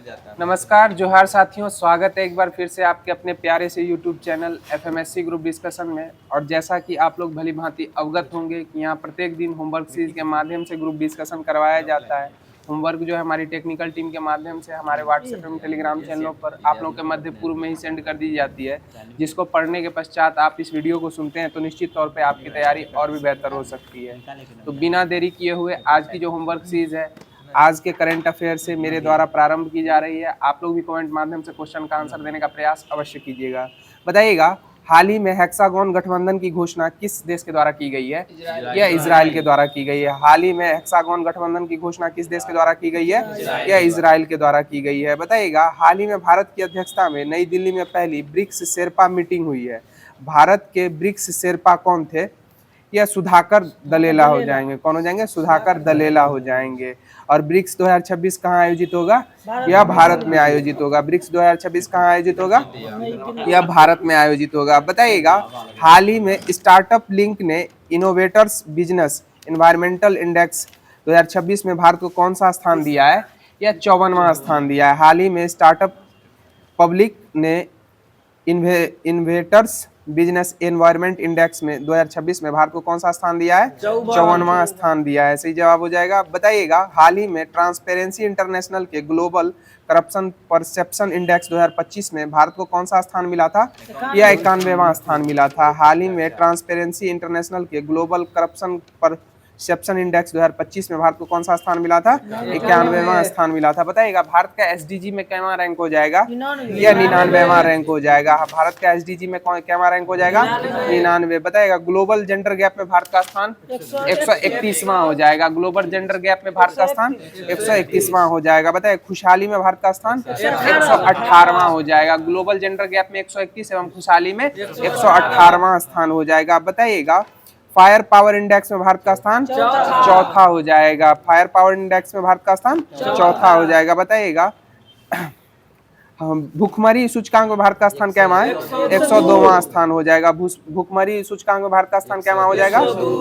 नमस्कार जोहार साथियों, स्वागत है एक बार फिर से आपके अपने प्यारे से यूट्यूब चैनल एफएमएससी ग्रुप डिस्कशन में। और जैसा कि आप लोग भली भांति अवगत होंगे कि यहाँ प्रत्येक दिन होमवर्क सीरीज के माध्यम से ग्रुप डिस्कशन करवाया जाता है। होमवर्क जो है हमारी टेक्निकल टीम के माध्यम से हमारे व्हाट्सएप एवं टेलीग्राम चैनलों पर आप लोगों के मध्य पूर्व में ही सेंड कर दी जाती है, जिसको पढ़ने के पश्चात आप इस वीडियो को सुनते हैं तो निश्चित तौर पर आपकी तैयारी और भी बेहतर हो सकती है। तो बिना देरी किए हुए आज की जो होमवर्क सीरीज है, आज के करंट अफेयर से मेरे द्वारा प्रारंभ की जा रही है। आप लोग भी कमेंट माध्यम से क्वेश्चन का आंसर देने का प्रयास अवश्य कीजिएगा। बताइएगा, हाल ही में हेक्सागोन गठबंधन की घोषणा किस देश के द्वारा की गई है? यह इजराइल के द्वारा की गई है। हाल ही में हेक्सागोन गठबंधन की घोषणा किस देश के द्वारा की गई है? यह इजराइल के द्वारा की गई है। बताइएगा, हाल ही में भारत की अध्यक्षता में नई दिल्ली में पहली ब्रिक्स शेरपा मीटिंग हुई है। भारत के ब्रिक्स शेरपा कौन थे? यह सुधाकर दलेला हो जाएंगे। कौन हो जाएंगे? सुधाकर दलेला हो जाएंगे। और ब्रिक्स 2026 कहाँ आयोजित होगा? यह भारत में आयोजित होगा। ब्रिक्स 2026 कहाँ आयोजित होगा? यह भारत में आयोजित होगा। बताइएगा, हाल ही में स्टार्टअप लिंक ने इनोवेटर्स बिजनेस एनवायरमेंटल इंडेक्स 2026 में भारत को कौन सा स्थान दिया है? यह 54वां स्थान दिया है। हाल ही में स्टार्टअप पब्लिक ने इन्वेटर्स बिजनेस एनवायरमेंट इंडेक्स में 2026 में भारत को कौन सा स्थान दिया है? 54वां स्थान दिया है। सही जवाब हो जाएगा। बताइएगा, हाल ही में ट्रांसपेरेंसी इंटरनेशनल के ग्लोबल करप्शन परसेप्शन इंडेक्स 2025 में भारत को कौन सा स्थान मिला था? यह 91वां स्थान मिला था। हाल ही में ट्रांसपेरेंसी इंटरनेशनल के ग्लोबल करप्शन परसेप्शन इंडेक्स 2025 में भारत को कौन सा स्थान मिला था? 91वां स्थान मिला था। बताइएगा, भारत का एसडीजी में कैवा रैंक हो जाएगा? यह 99वां रैंक हो जाएगा। भारत का एसडीजी में कैवा रैंक हो जाएगा? 99। बताइएगा, ग्लोबल जेंडर गैप में भारत का स्थान 131वां हो जाएगा। ग्लोबल जेंडर गैप में भारत का स्थान 131वां हो जाएगा। बताइए, खुशहाली में भारत का स्थान 118वां हो जाएगा। ग्लोबल जेंडर गैप में 121 एवं खुशहाली में 118वां स्थान हो जाएगा। बताइएगा, फायर पावर इंडेक्स में भारत का स्थान चौथा हो जाएगा। फायर पावर इंडेक्स में भारत का स्थान चौथा हो जाएगा। बताइएगा, भुखमरी सूचकांक में भारत का स्थान क्या है? 102वां स्थान हो जाएगा। भुखमरी सूचकांक में भारत का स्थान क्या हो जाएगा?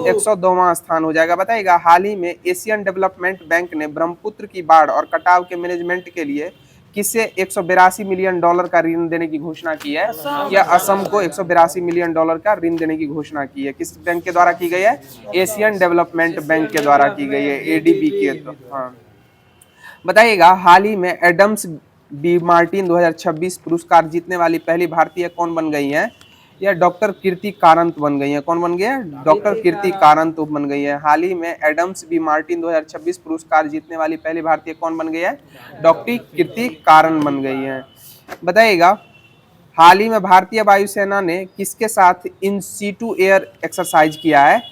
102वां स्थान हो जाएगा। बताइएगा, हाल ही में एशियन डेवलपमेंट बैंक ने ब्रह्मपुत्र की बाढ़ और कटाव के मैनेजमेंट के लिए किसे $182 मिलियन का ऋण देने की घोषणा की है? या असम को $182 मिलियन का ऋण देने की घोषणा की है। किस बैंक के द्वारा की गई है? एशियन डेवलपमेंट बैंक के द्वारा की गई है, एडीबी के। हाँ, बताइएगा, हाल ही में एडम्स बी मार्टिन 2026 पुरस्कार जीतने वाली पहली भारतीय कौन बन गई है? यह डॉक्टर कीर्ति कारंत बन गई है। कौन बन गई है? डॉक्टर कीर्ति कारंत बन गई है। हाल ही में एडम्स बी मार्टिन 2026 पुरस्कार जीतने वाली पहली भारतीय कौन बन गई है? डॉक्टर कीर्ति कारंत बन गई है। बताइएगा, हाल ही में भारतीय वायुसेना ने किसके साथ इन सीटू एयर एक्सरसाइज किया है?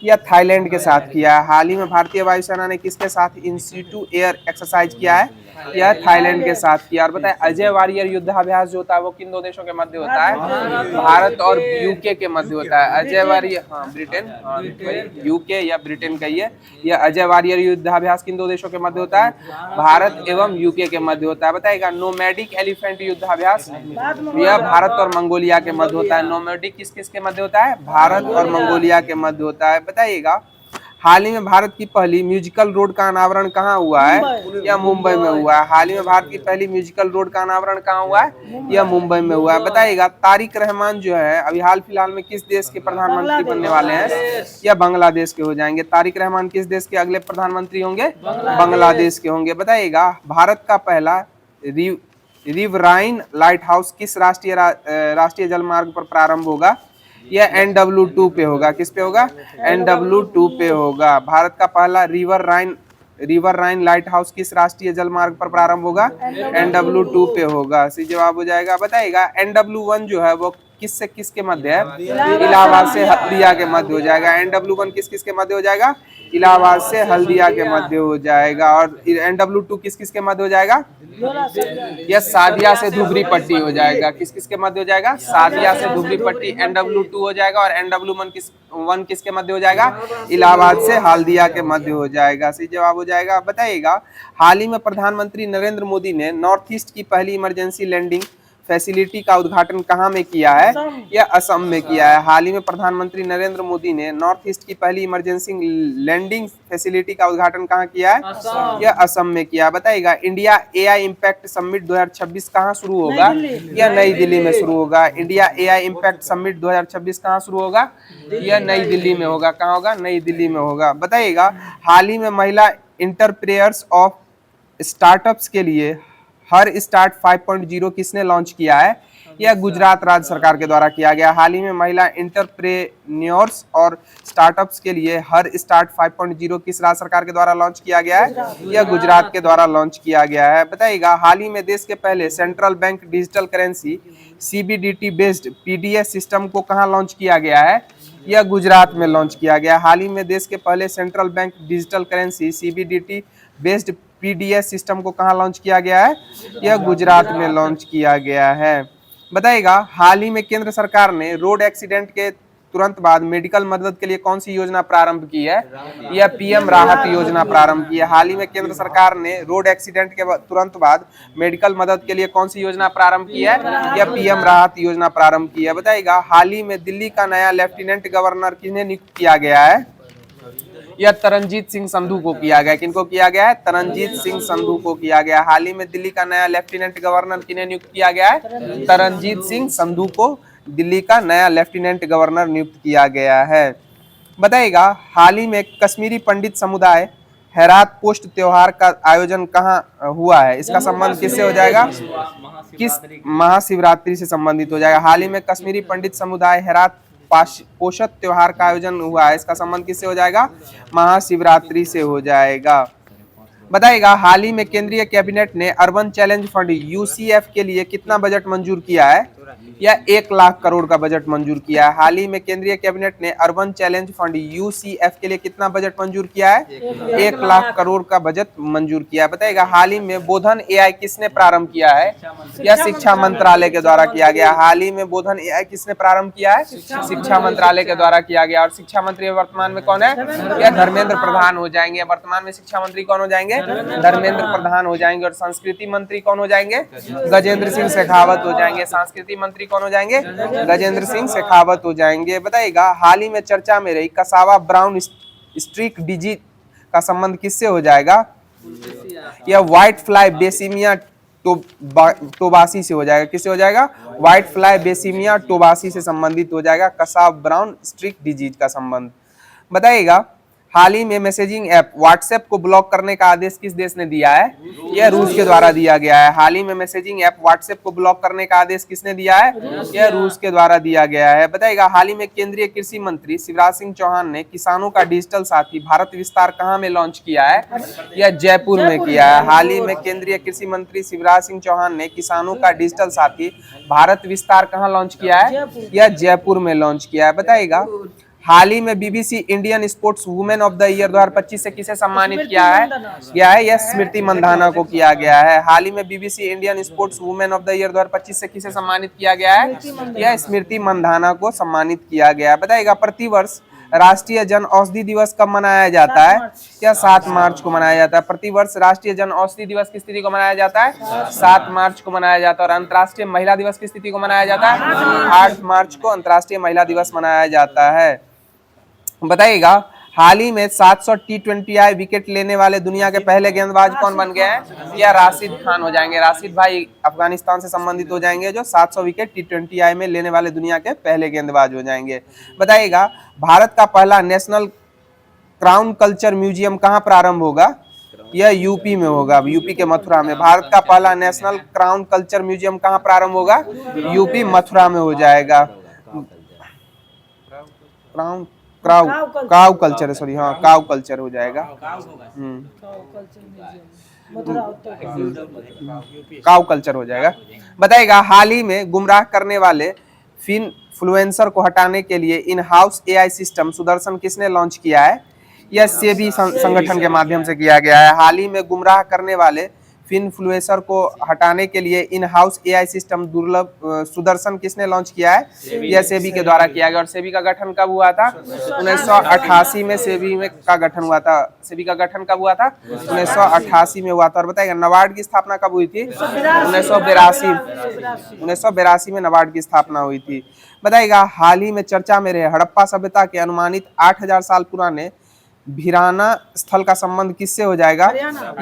या थाईलैंड के साथ किया है। हाल ही में भारतीय वायुसेना ने किसके साथ इन सीटू एयर एक्सरसाइज किया है? या थाईलैंड के साथ किया। और बताए, अजय वारियर युद्धाभ्यास जो होता है वो किन दो देशों के मध्य होता है? भारत और यूके के मध्य होता है। अजय वारियर, हाँ ब्रिटेन, यूके या ब्रिटेन कहिए। यह अजय वारियर युद्धाभ्यास किन दो देशों के मध्य होता है? भारत एवं यूके के मध्य होता है। बताएगा, नोमैडिक एलिफेंट युद्धाभ्यास यह भारत और मंगोलिया के मध्य होता है। नोमैडिक किस किस के मध्य होता है? भारत और मंगोलिया के मध्य होता है। बताइएगा, हाल ही में भारत की पहली म्यूजिकल रोड का अनावरण कहाँ हुआ है? यह मुंबई में हुआ है। हाल ही में भारत की पहली म्यूजिकल रोड का अनावरण कहाँ हुआ है? यह मुंबई में हुआ है। बताइएगा, तारिक रहमान जो है अभी हाल फिलहाल में किस देश के प्रधानमंत्री बनने वाले हैं? यह बांग्लादेश के हो जाएंगे। तारिक रहमान किस देश के अगले प्रधानमंत्री होंगे? बांग्लादेश के होंगे। बताइएगा, भारत का पहला रिवराइन लाइट हाउस किस राष्ट्रीय जलमार्ग पर प्रारंभ होगा? यह NW2 पे होगा। किस पे होगा? NW2 पे होगा। भारत का पहला रिवर राइन लाइट हाउस किस राष्ट्रीय जलमार्ग पर प्रारंभ होगा? NW2 पे होगा। सही जवाब हो जाएगा। बताइएगा, NW1 जो है वो किस से किस के मध्य है? इलाहाबाद से हल्दिया के मध्य हो जाएगा। NW1 किस किस के मध्य हो जाएगा? इलाहाबाद से हल्दिया के मध्य हो जाएगा। और NW2 किस किस के मध्य हो जाएगा? यह सादिया से धुबरी पट्टी हो जाएगा। किस किस के मध्य हो जाएगा? सादिया से धुबरी पट्टी NW2 हो जाएगा। और NW1 किसके मध्य हो जाएगा? इलाहाबाद से हल्दिया के मध्य हो जाएगा। सही जवाब हो जाएगा। बताइएगा, हाल ही में प्रधानमंत्री नरेंद्र मोदी ने नॉर्थ ईस्ट की पहली इमरजेंसी लैंडिंग फैसिलिटी का उद्घाटन कहाँ में किया है? यह असम में किया है। हाल ही में प्रधानमंत्री नरेंद्र मोदी ने नॉर्थ ईस्ट की पहली इमरजेंसी लैंडिंग फैसिलिटी का उद्घाटन कहाँ किया है? यह असम में किया। बताइएगा इंडिया एआई इम्पैक्ट समिट 2026 कहाँ शुरू होगा? यह नई दिल्ली में शुरू होगा। इंडिया एआई इम्पैक्ट समिट 2026 कहाँ शुरू होगा? यह नई दिल्ली में होगा। कहाँ होगा? नई दिल्ली में होगा। बताइएगा हाल ही में महिला इंटरप्रेन्योर्स ऑफ स्टार्टअप्स के लिए हर स्टार्ट 5.0 किसने लॉन्च किया है? यह गुजरात राज्य सरकार के द्वारा किया गया। हाल ही में महिला इंटरप्रेन्योर्स और स्टार्टअप्स के लिए हर स्टार्ट 5.0 किस राज्य सरकार के द्वारा लॉन्च किया गया है? यह गुजरात के द्वारा लॉन्च किया गया है। बताइएगा हाल ही में देश के पहले central bank digital currency CBDT based PDS system को कहाँ लॉन्च किया गया है? यह गुजरात में लॉन्च किया गया। हाल ही में देश के पहले central bank digital currency CBDT based PDS system को कहाँ लॉन्च किया गया है? यह गुजरात में लॉन्च किया गया है। बताइएगा हाल ही में केंद्र सरकार ने रोड एक्सीडेंट के तुरंत बाद मेडिकल मदद के लिए कौन सी योजना प्रारंभ की है? यह PM राहत योजना प्रारंभ की है। हाल ही में केंद्र सरकार ने रोड एक्सीडेंट के तुरंत बाद मेडिकल मदद के लिए कौन सी योजना प्रारंभ की है? यह PM राहत योजना प्रारंभ की है। बताइएगा हाल ही में दिल्ली का नया लेफ्टिनेंट गवर्नर किन्हें नियुक्त किया गया है? यह तरनजीत सिंह संधू को किया गया। किनको किया गया है? तरनजीत सिंह संधू को किया गया। हाल ही में दिल्ली का नया लेफ्टिनेंट गवर्नर किन्हें नियुक्त किया गया है? तरनजीत सिंह संधू को दिल्ली का नया लेफ्टिनेंट गवर्नर नियुक्त किया गया है। बताइएगा हाल ही में कश्मीरी पंडित समुदाय हेरात पोस्ट त्योहार का आयोजन कहाँ हुआ है? इसका संबंध किससे हो जाएगा? किस महाशिवरात्रि से संबंधित हो जाएगा। हाल ही में कश्मीरी पंडित समुदाय हेरात पोषत त्योहार का आयोजन हुआ है। इसका संबंध किससे हो जाएगा? महाशिवरात्रि से हो जाएगा। बताइएगा हाल ही में केंद्रीय कैबिनेट ने अर्बन चैलेंज फंड UCF के लिए कितना बजट मंजूर किया है? यह 1 लाख करोड़ का बजट मंजूर किया है। हाल ही में केंद्रीय कैबिनेट ने अर्बन चैलेंज फंड UCF के लिए कितना बजट मंजूर किया है? 1 लाख करोड़ का बजट मंजूर किया है। बताइएगा हाल ही में बोधन AI किसने प्रारंभ किया है? यह शिक्षा मंत्रालय के द्वारा किया गया। हाल ही में बोधन AI किसने प्रारंभ किया है? शिक्षा मंत्रालय के द्वारा किया गया। और शिक्षा मंत्री वर्तमान में कौन है? यह धर्मेंद्र प्रधान हो जाएंगे। वर्तमान में शिक्षा मंत्री कौन हो जाएंगे? धर्मेंद्र प्रधान हो जाएंगे। और संस्कृति मंत्री कौन हो जाएंगे? गजेंद्र सिंह शेखावत हो जाएंगे। संस्कृति मंत्री कौन हो जाएंगे? गजेंद्र सिंह शेखावत हो जाएंगे। बताइएगा हाल ही में चर्चा में रही कसावा ब्राउन स्ट्रीक डिजीज का संबंध किससे हो जाएगा? यह व्हाइट फ्लाई बेसिमिया टोबासी से हो जाएगा। किससे हो जाएगा? व्हाइट फ्लाई बेसिमिया टोबासी से संबंधित हो जाएगा कसावा ब्राउन स्ट्रीक डिजीज का संबंध। बताइएगा हाल ही में मैसेजिंग ऐप व्हाट्सएप को ब्लॉक करने का आदेश किस देश ने दिया है? यह रूस के द्वारा दिया गया है। हाल ही में मैसेजिंग ऐप व्हाट्सएप को ब्लॉक करने का आदेश किसने दिया है? यह रूस के द्वारा दिया गया है। बताइएगा हाल ही में केंद्रीय कृषि मंत्री शिवराज सिंह चौहान ने किसानों का डिजिटल साथी भारत विस्तार कहाँ में लॉन्च किया है? यह जयपुर में किया है। हाल ही में केंद्रीय कृषि मंत्री शिवराज सिंह चौहान ने किसानों का डिजिटल साथी भारत विस्तार कहाँ लॉन्च किया है? यह जयपुर में लॉन्च किया है। बताइएगा हाल ही में BBC Indian sports women of the year 2025 से किसे सम्मानित किया है? यह स्मृति मंधाना को किया गया है। हाल ही में BBC Indian sports women of the year 2025 से किसे सम्मानित किया गया है? यह स्मृति मंधाना को सम्मानित किया गया है। बताइएगा प्रतिवर्ष राष्ट्रीय जन औषधि दिवस कब मनाया जाता है? यह 7 मार्च को मनाया जाता है। प्रतिवर्ष राष्ट्रीय जन औषधि दिवस किस तिथि को मनाया जाता है? 7 मार्च को मनाया जाता है। और अंतर्राष्ट्रीय महिला दिवस किस तिथि को मनाया जाता है? 8 मार्च को अंतर्राष्ट्रीय महिला दिवस मनाया जाता है। बताइएगा हाल ही में 700 T20I विकेट लेने वाले दुनिया के पहले गेंदबाज कौन बन गए हैं? या राशिद खान हो जाएंगे। राशिद भाई अफगानिस्तान से संबंधित हो जाएंगे, जो 700 विकेट T20I में लेने वाले दुनिया के पहले गेंदबाज हो जाएंगे। बताइएगा भारत का पहला नेशनल क्राउन कल्चर म्यूजियम कहाँ प्रारंभ होगा? यह यूपी में होगा, यूपी के मथुरा में। भारत का पहला नेशनल क्राउन कल्चर म्यूजियम कहाँ प्रारंभ होगा? यूपी मथुरा में हो जाएगा। काव कल्चर, सॉरी, हाँ काव कल्चर हो जाएगा। काव कल्चर हो जाएगा। बताइएगा हाल ही में गुमराह करने वाले इन्फ्लुएंसर को हटाने के लिए in house AI system Sudarshan किसने लॉन्च किया है? यह सेबी संगठन के माध्यम से किया गया है। हाल ही में गुमराह करने वाले फिनफ्लुएंसर को हटाने के लिए इन हाउस एआई सिस्टम दुर्लभ सुदर्शन किसने लॉन्च किया है? यह सेबी के द्वारा किया गया। और सेबी का गठन कब हुआ था? 1988 में सेबी में का गठन हुआ था। सेबी का गठन कब हुआ था? 1988 में हुआ था। और बताइएगा नाबार्ड की स्थापना कब हुई थी? 1982 में नाबार्ड की स्थापना हुई थी। बताइएगा हाल ही में चर्चा में रहे हड़प्पा सभ्यता के अनुमानित 8000 साल पुराने भिराना स्थल का संबंध किससे हो जाएगा?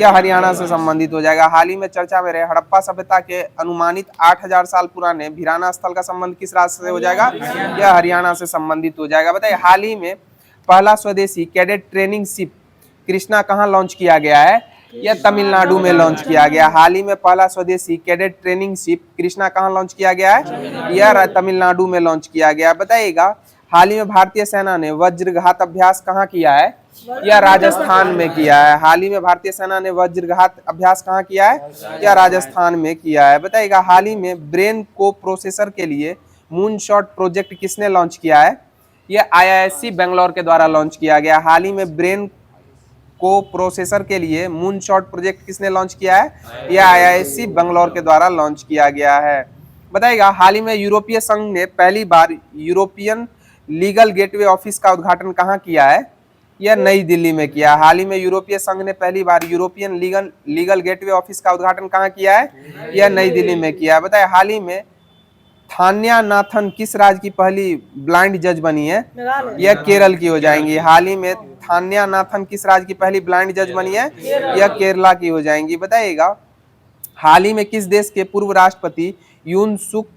यह हरियाणा से संबंधित हो जाएगा। हाल ही में चर्चा में रहे हड़प्पा सभ्यता के अनुमानित 8000 साल पुराने भिराना स्थल का संबंध किस राज्य से हो जाएगा? यह हरियाणा से संबंधित हो जाएगा। बताइए हाल ही में पहला स्वदेशी कैडेट ट्रेनिंग शिप कृष्णा कहाँ लॉन्च किया गया है? यह तमिलनाडु में लॉन्च किया गया। हाल ही में पहला स्वदेशी कैडेट ट्रेनिंग शिप कृष्णा कहाँ लॉन्च किया गया है? यह तमिलनाडु में लॉन्च किया गया। बताइएगा हाल ही में भारतीय सेना ने वज्रघात अभ्यास कहाँ किया है? यह राजस्थान में किया है। हाल ही में भारतीय सेना ने वज्रघात अभ्यास कहाँ किया है? यह राजस्थान में किया है। बताइएगा हाल ही में ब्रेन को प्रोसेसर के लिए मूनशॉट प्रोजेक्ट किसने लॉन्च किया है? यह आईआईएससी बेंगलोर के द्वारा लॉन्च किया गया। हाल ही में ब्रेन को प्रोसेसर के लिए मूनशॉट प्रोजेक्ट किसने लॉन्च किया है? यह आईआईएससी बेंगलोर के द्वारा लॉन्च किया गया है। बताइएगा हाल ही में यूरोपीय संघ ने पहली बार यूरोपियन लीगल गेटवे ऑफिस का उद्घाटन कहाँ किया है? यह नई दिल्ली में किया। हाल ही में यूरोपीय संघ ने पहली बार यूरोपियन लीगल गेटवे ऑफिस का उद्घाटन कहाँ किया है? यह नई दिल्ली में किया। बताइए हाल ही में थान्या नाथन किस राज्य की पहली ब्लाइंड जज बनी है? यह केरल की हो जाएंगी। हाल ही में थान्या नाथन किस राज्य की पहली ब्लाइंड जज बनी है? यह केरला की हो जाएंगी। बताइएगा हाल ही में किस देश के पूर्व राष्ट्रपति यून सुक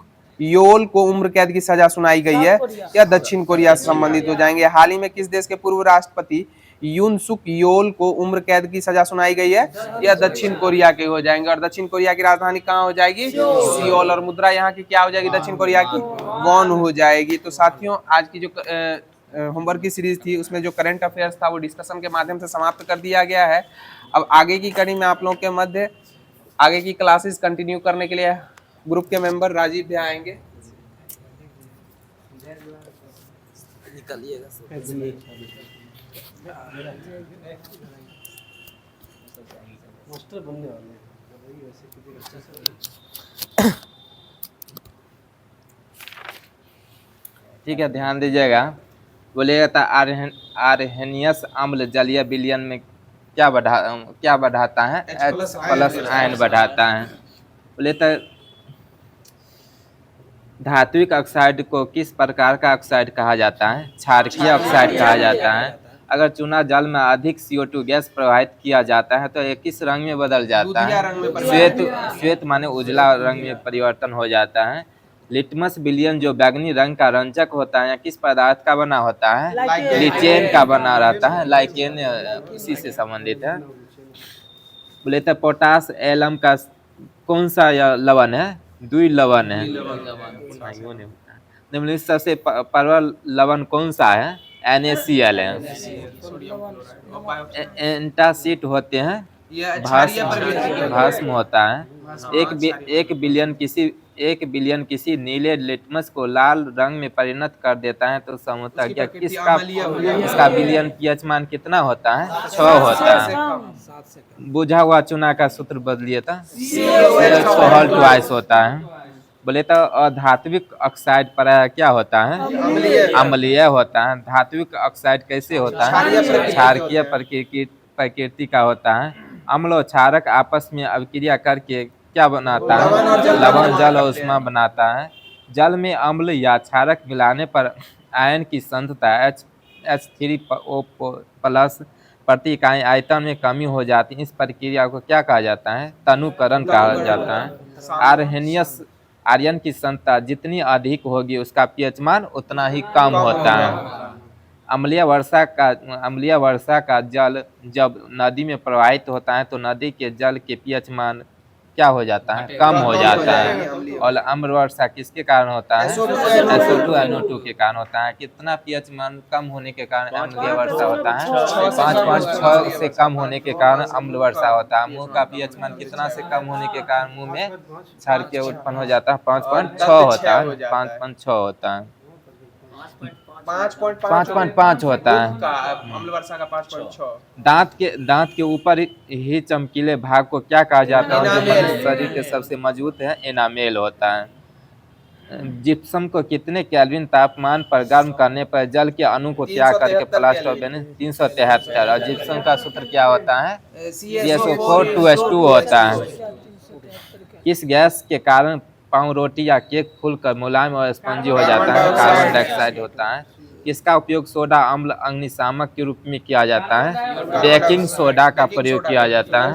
योल को उम्र कैद की सजा सुनाई गई है? यह दक्षिण कोरिया से संबंधित हो जाएंगे। हाल ही में किस देश के पूर्व राष्ट्रपति यून सुक योल को उम्र कैद की सजा सुनाई गई है? यह दक्षिण कोरिया के हो जाएंगे। और दक्षिण कोरिया की राजधानी कहाँ हो जाएगी? सियोल। और मुद्रा यहाँ की क्या हो जाएगी? दक्षिण कोरिया की वॉन हो जाएगी। तो साथियों आज की जो होमवर्क की सीरीज थी उसमें जो करंट अफेयर्स था वो डिस्कशन के माध्यम से समाप्त कर दिया गया है। अब आगे की कड़ी में आप लोगों के मध्य आगे की क्लासेस कंटिन्यू करने के लिए ग्रुप के मेंबर राजीव भी आएंगे। ठीक है, ध्यान दीजिएगा। बोलिएगा था आर्हेनियस अम्ल जलीय विलयन में क्या बढ़ाता है? H+ आयन बढ़ाता है। बोले तो धात्विक ऑक्साइड को किस प्रकार का ऑक्साइड कहा जाता है? क्षारकीय ऑक्साइड कहा जाता है। अगर चूना जल में अधिक CO2 गैस प्रवाहित किया जाता है तो ये किस रंग में बदल जाता है? श्वेत माने उजला रंग में परिवर्तन हो जाता है। लिटमस विलयन जो बैगनी रंग का रंजक होता है किस पदार्थ का बना होता है? लिचेन का बना रहता है। लाइकेन इसी से संबंधित है। बोले तो पोटास एलम का कौन सा लवण है? द्वि लवण है। निम्नलिखित सबसे प्रबल लवण कौन सा है? NaCl है। एंटासिड होते हैं, भस्म होता है। एक बिलियन किसी नीले लिटमस को लाल रंग में परिणत कर देता है तो समझता है किसका इसका बिलियन pH मान कितना होता है? 6 होता है। बुझा हुआ चूना का सूत्र बदलिए था, सोहल ट्वाइस होता है। बोले तो अधात्विक ऑक्साइड पर क्या होता है? अम्लीय होता है। धात्विक ऑक्साइड कैसे होता है? क्षारकीय प्रकृति का होता है। अम्ल और क्षारक आपस में अभिक्रिया करके क्या बनाता है? लवण जल और उष्मा बनाता है। जल में अम्ल या क्षारक मिलाने पर आयन की सांद्रता H3O+ प्रति इकाई आयतन में कमी हो जाती है। इस प्रक्रिया को क्या कहा जाता है? तनुकरण कहा जाता है। आर्हेनियस आयरन की सांद्रता जितनी अधिक होगी उसका pH मान उतना ही कम होता है। अम्लीय वर्षा का जल जब नदी में प्रवाहित होता है तो नदी के जल के pH मान क्या हो जाता है? कम हो जाता है। और अम्ल वर्षा किसके कारण होता है? SO2 के कारण होता है। कितना pH मान कम होने के कारण अम्लीय वर्षा होता है? 5.6 से कम होने के कारण अम्ल वर्षा होता है। मुंह का pH मान कितना से कम होने के कारण मुंह में क्षार उत्पन्न हो जाता है? 5.6 होता है। 5.6 होता है। 5.5 होता है। अम्ल वर्षा का 5.6। दांत के ऊपर ही चमकीले भाग को क्या कहा जाता है जो मनुष्य शरीर के सबसे मजबूत है? एनामेल होता है। जिप्सम को कितने केल्विन तापमान पर गर्म करने पर जल के अणु को त्याग करके प्लास्टर बने? 373। और जिप्सम का सूत्र क्या होता है? CSO4 2H2 होता है। किस गैस के कारण पाव रोटी या केक फूलकर मुलायम और स्पंजी हो जाता है? कार्बन डाइऑक्साइड होता है। किसका उपयोग सोडा अम्ल अग्निशामक के रूप में किया जाता है? बेकिंग सोडा का प्रयोग किया जाता है।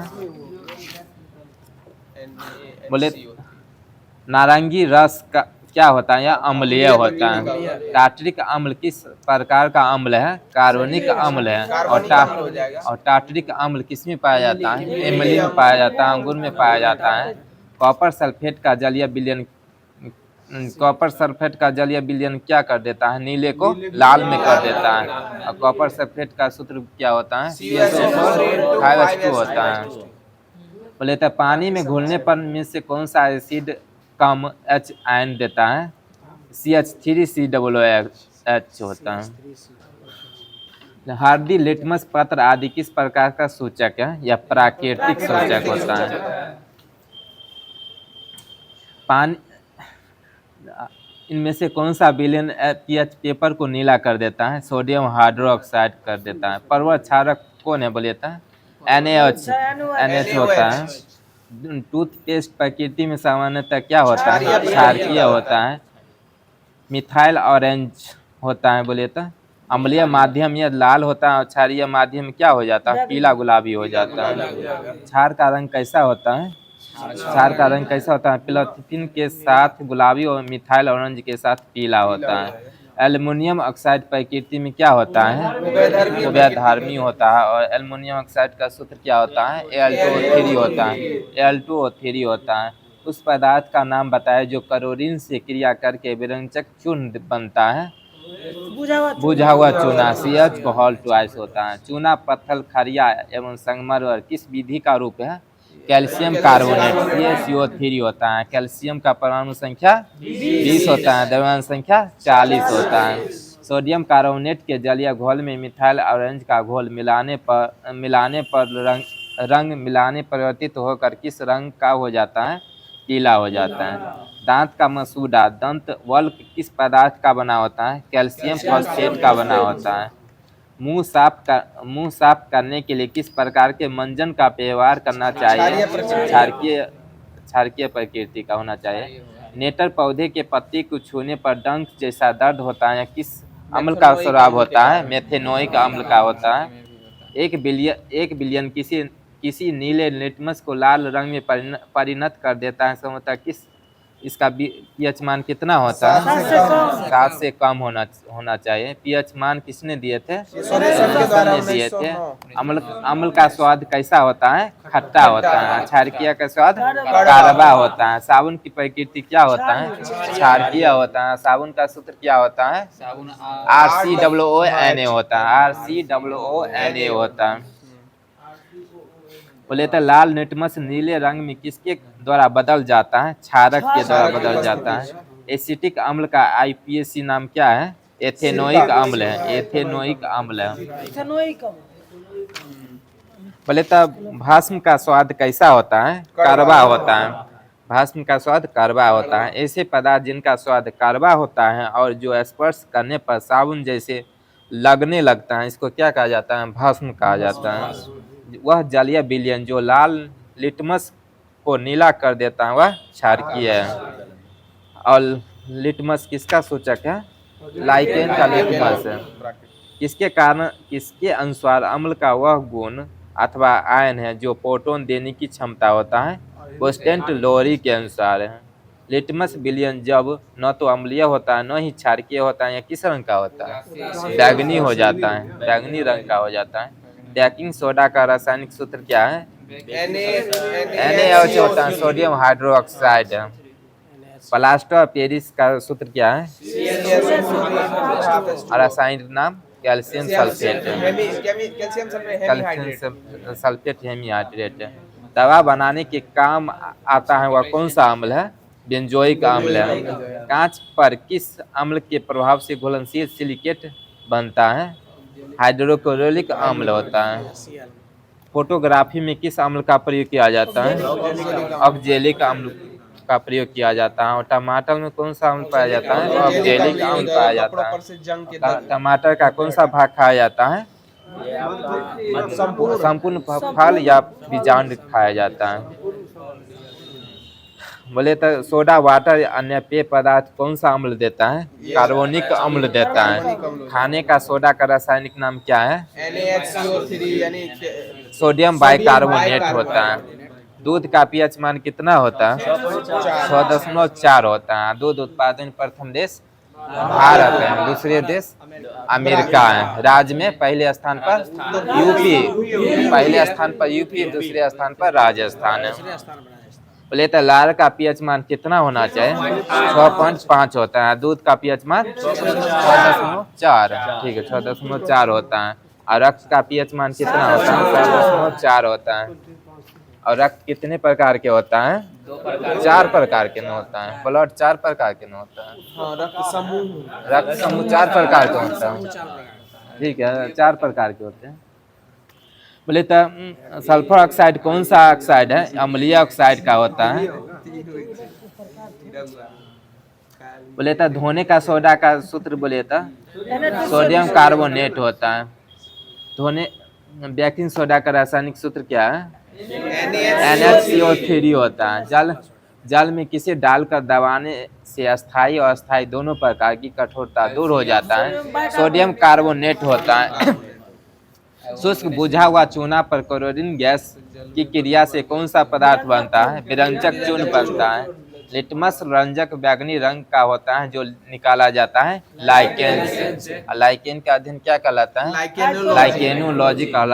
बोले नारंगी रस का क्या होता है? यह अम्लीय होता है। टार्टरिक अम्ल किस प्रकार का अम्ल है? कार्बनिक अम्ल है। और टार्टरिक अम्ल किस में पाया जाता है? इमली में पाया जाता है, अंगूर में पाया जाता है। कॉपर सल्फेट का जलीय विलयन क्या कर देता है? नीले को लाल में कर देता है। और कॉपर सल्फेट का सूत्र क्या होता है? CSO4 5H2 होता है। बोले तो पानी में घुलने पर में से कौन सा एसिड कम H आयन देता है? CH3COOH होता है। हल्दी, लिटमस पत्र आदि किस प्रकार का सूचक है? यह प्राकृतिक सूचक होता है। पानी इनमें से कौन सा विलयन पीएच पेपर को नीला कर देता है? सोडियम हाइड्रोक्साइड कर देता है। परवल क्षारक कौन है? बोलिए तो NaOH होता है। टूथपेस्ट प्रकृति में सामान्यतः क्या होता है? क्षारकीय होता है। मिथाइल ऑरेंज होता है। बोलिए तो अम्लीय माध्यम यह लाल होता है और क्षारीय माध्यम क्या हो जाता है? पीला गुलाबी हो जाता है। क्षार का रंग कैसा होता है? क्षार का रंग कैसा होता है? प्लेथिन के साथ गुलाबी और मिथाइल ऑरेंज के साथ पीला होता है। एल्युमिनियम ऑक्साइड प्रकृति में क्या होता है? उभयधर्मी होता है। और एल्युमिनियम ऑक्साइड का सूत्र क्या होता है? Al2O3 होता है। Al2O3 होता है। उस पदार्थ का नाम बताए जो क्लोरीन से क्रिया करके विरंजक चूर्ण बनता है? बुझा हुआ चूना CH को हॉल ट्वाइस होता है। चूना, पत्थर, खरिया एवं संगमरमर किस विधि का रूप है? कैल्शियम कार्बोनेट CaCO3 होता है। कैल्शियम का परमाणु संख्या 20 होता है, द्रव्यमान संख्या 40 होता है। सोडियम कार्बोनेट के जलीय घोल में मिथाइल ऑरेंज का घोल मिलाने पर रंग मिलाने परिवर्तित होकर किस रंग का हो जाता है? पीला हो जाता है। दांत का मसूड़ा दंत वल्क किस पदार्थ का बना होता है? कैल्शियम फॉस्फेट का बना होता है। मुंह साफ करने के लिए किस प्रकार के मंजन का व्यवहार करना चाहिए? क्षारकीय प्रकृति का होना चाहिए। नेटर पौधे के पत्ती को छूने पर डंक जैसा दर्द होता है? किस अम्ल का स्राव होता है? मेथेनोइक अम्ल का होता है। एक बिलियन किसी नीले लिटमस को लाल रंग में परिणत कर देता है। समझता किस इसका पीएच मान कितना होता है? 7 से कम होना चाहिए। पीएच मान किसने दिए थे? ने दिए थे। अम्ल का स्वाद कैसा होता है? खट्टा होता है। क्षारकीय का स्वाद कड़वा होता है। साबुन की प्रकृति क्या होता है? क्षारकीय होता है। साबुन का सूत्र क्या होता है? RCOONA होता है। RCOONA होता है। बोले तो लाल लिटमस नीले रंग में किसके द्वारा बदल जाता है? क्षारक के द्वारा बदल जाता है। एसिटिक अम्ल का IPAC नाम क्या है? एथेनोइक अम्ल है। एथेनोइक अम्ल है। बोले तो भस्म का स्वाद कैसा होता है? कड़वा होता है। भस्म का स्वाद कड़वा होता है। ऐसे पदार्थ जिनका स्वाद कड़वा होता है और जो स्पर्श करने पर साबुन जैसे लगने लगता है, इसको क्या कहा जाता है? भस्म कहा जाता है। वह जलीय विलयन जो लाल लिटमस को नीला कर देता है वह क्षारकीय है। और लिटमस किसका सूचक है? लाइकेन का लिटमस है। किसके अनुसार अम्ल का वह गुण अथवा आयन है जो प्रोटॉन देने की क्षमता होता है? कोस्टेंट लोरी के अनुसार है। लिटमस विलयन जब न तो अम्लीय होता है न ही क्षारकीय होता है, या किस रंग का होता है? बैंगनी हो जाता है, बैंगनी रंग का हो जाता है। बेकिंग सोडा का रासायनिक सूत्र क्या है? NaOH होता है, सोडियम हाइड्रोक्साइड है। प्लास्टर ऑफ पेरिस का सूत्र क्या है? रासायनिक नाम कैल्शियम सल्फेट है। कैल्शियम सल्फेट हेमीहाइड्रेट है। दवा बनाने के काम आता है वह कौन सा अम्ल है? बेंजोइक अम्ल है। कांच पर किस अम्ल के प्रभाव से घुलनशील सिलिकेट बनता है? हाइड्रोक्लोरिक अम्ल होता है। फोटोग्राफी में किस अम्ल का प्रयोग किया जाता है? ऑक्जेलिक अम्ल का प्रयोग किया जाता है। और टमाटर में कौन सा अम्ल पाया जाता है? ऑक्जेलिक अम्ल पाया जाता है। टमाटर का कौन सा भाग खाया जाता है? संपूर्ण फल या बीजांड खाया जाता है। बोले तो सोडा वाटर या अन्य पेय पदार्थ कौन सा अम्ल देता है? कार्बोनिक अम्ल देता है। खाने का सोडा का रासायनिक नाम क्या है? NaCO3 यानी सोडियम बाइकार्बोनेट होता है। दूध का पीएच मान कितना होता है? 6.4 होता है। दूध उत्पादन प्रथम देश भारत है। दूसरे देश अमेरिका है। राज्य में पहले स्थान पर यूपी, पहले स्थान पर यूपी, दूसरे स्थान पर राजस्थान है। बोले तो लार का पीएच मान कितना होना चाहिए? 6.5 होता है। दूध का पीएच मान 6.4, ठीक है, 6.4 होता है। और रक्त का पीएच मान कितना होता है? 6.4 होता है। और रक्त कितने प्रकार के होता है? 4 प्रकार के न होता है। ब्लड 4 प्रकार के न होता है। रक्त समूह 4 प्रकार के होता है, ठीक है, 4 प्रकार के होते हैं। बोले तो सल्फर ऑक्साइड कौन सा ऑक्साइड है? अम्लीय ऑक्साइड का होता है। बोले तो धोने का सोडा का सूत्र बोले तो सोडियम कार्बोनेट होता है। धोने बेकिंग सोडा का रासायनिक सूत्र क्या है? NaCO3 होता है। जल में किसे डालकर दबाने से अस्थायी और अस्थायी दोनों प्रकार की कठोरता दूर हो जाता है? सोडियम कार्बोनेट होता है। शुष्क बुझा हुआ चूना पर क्लोरीन गैस की क्रिया से कौन सा पदार्थ बनता है? विरंजक चूर्ण बनता है। लिटमस रंजक बैंगनी रंग का होता है जो निकाला जाता है लाइकेन से। लाइकेन का अध्ययन क्या कहलाता है? लाइकेनोलॉजी कहा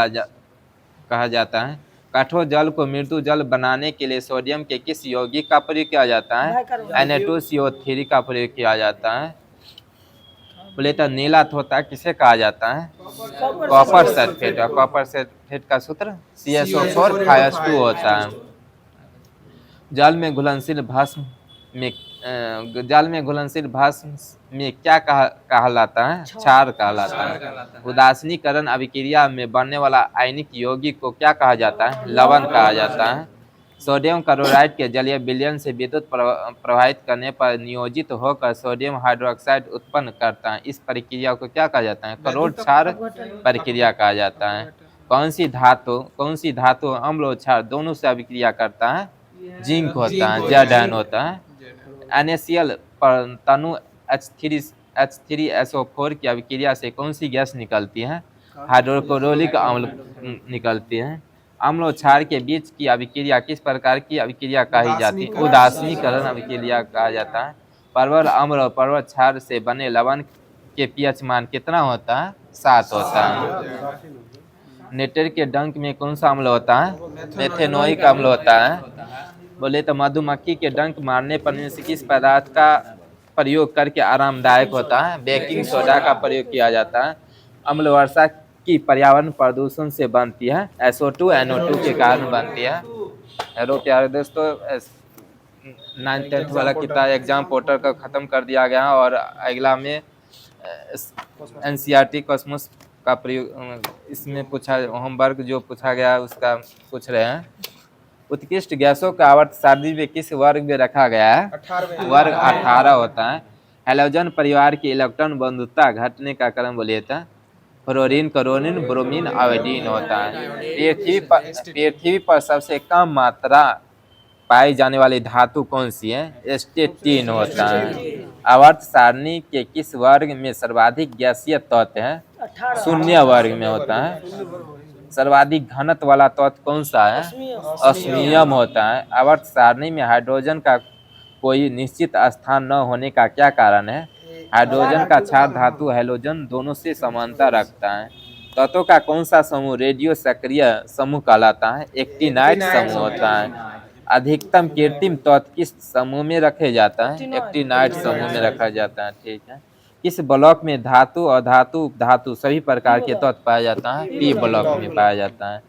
जाता है। कठोर जल को मृदु जल बनाने के लिए सोडियम के किस यौगिक का प्रयोग किया जाता है? Na2CO3 का प्रयोग किया जाता है। बोले तो नीला तोता किसे कहा जाता है? Copper sulphate. और कॉपर सल्फेट का सूत्र CSO4 होता है। जल में घुलनशील भस्म में क्या कहलाता है? क्षार कहलाता है। उदासीनीकरण अभिक्रिया में बनने वाला आयनिक यौगिक को क्या कहा जाता है? लवण कहा जाता है। सोडियम क्लोराइड के जलीय विलयन से विद्युत प्रवाहित करने पर नियोजित होकर सोडियम हाइड्रोक्साइड उत्पन्न करता है। इस प्रक्रिया को क्या कहा जाता है? करोड़ क्षार प्रक्रिया कहा जाता है। कौन सी धातु अम्ल और क्षार दोनों से अभिक्रिया करता है? जिंक होता है, Zn होता है। NaCl पर तनु H3SO4 की अभिक्रिया से कौन सी गैस निकलती है? हाइड्रोक्लोरिक अम्ल निकलती है। अम्ल और क्षार के बीच की अभिक्रिया किस प्रकार की अभिक्रिया कही जाती है? उदासीनीकरण अभिक्रिया कहा जाता है। परवल अम्ल और परवल क्षार से बने लवण के पीएच मान कितना होता है? 7 होता है। नेटर के डंक में कौन सा अम्ल होता है? मेथेनोइक अम्ल होता है। बोले तो मधुमक्खी के डंक मारने पर से किस पदार्थ का प्रयोग करके आरामदायक होता है? बेकिंग सोडा का प्रयोग किया जाता है। अम्ल वर्षा की पर्यावरण प्रदूषण से बनती है? SO2 NO2 के कारण बनती है। हेलो प्यारे दोस्तों, 9th 10th वाला किताब एग्जाम पोर्टल का खत्म कर दिया गया और अगला में NCERT कॉस्मोस का प्रयोग, इसमें पूछा होमवर्क जो पूछा गया उसका पूछ रहे हैं। उत्कृष्ट गैसों का आवर्त सारणी में किस वर्ग में रखा गया है? वर्ग 18 होता है। हेलोजन परिवार की इलेक्ट्रॉन बंधुता घटने का क्रम बोलिए तो फ्लोरीन, क्लोरीन, ब्रोमीन, आयोडीन होता है। पृथ्वी पर सबसे कम मात्रा पाई जाने वाली धातु कौन सी है? स्टेटिन होता है। आवर्त सारणी के किस वर्ग में सर्वाधिक गैसीय तत्व है? शून्य वर्ग में होता है। सर्वाधिक घनत्व वाला तत्व कौन सा है? ऑस्मियम होता है। आवर्त सारणी में हाइड्रोजन का कोई निश्चित स्थान न होने का क्या कारण है? हाइड्रोजन का क्षार धातु हैलोजन दोनों से समानता रखता है। तत्वों का कौन सा समूह रेडियो सक्रिय समूह कहलाता है? एक्टिनाइड समूह होता है। अधिकतम कृत्रिम तत्व किस समूह में रखे जाता है? एक्टिनाइड समूह में रखा जाता है, ठीक है। किस ब्लॉक में धातु और धातु सभी प्रकार के तत्व पाया जाता है? P ब्लॉक में पाया जाता है।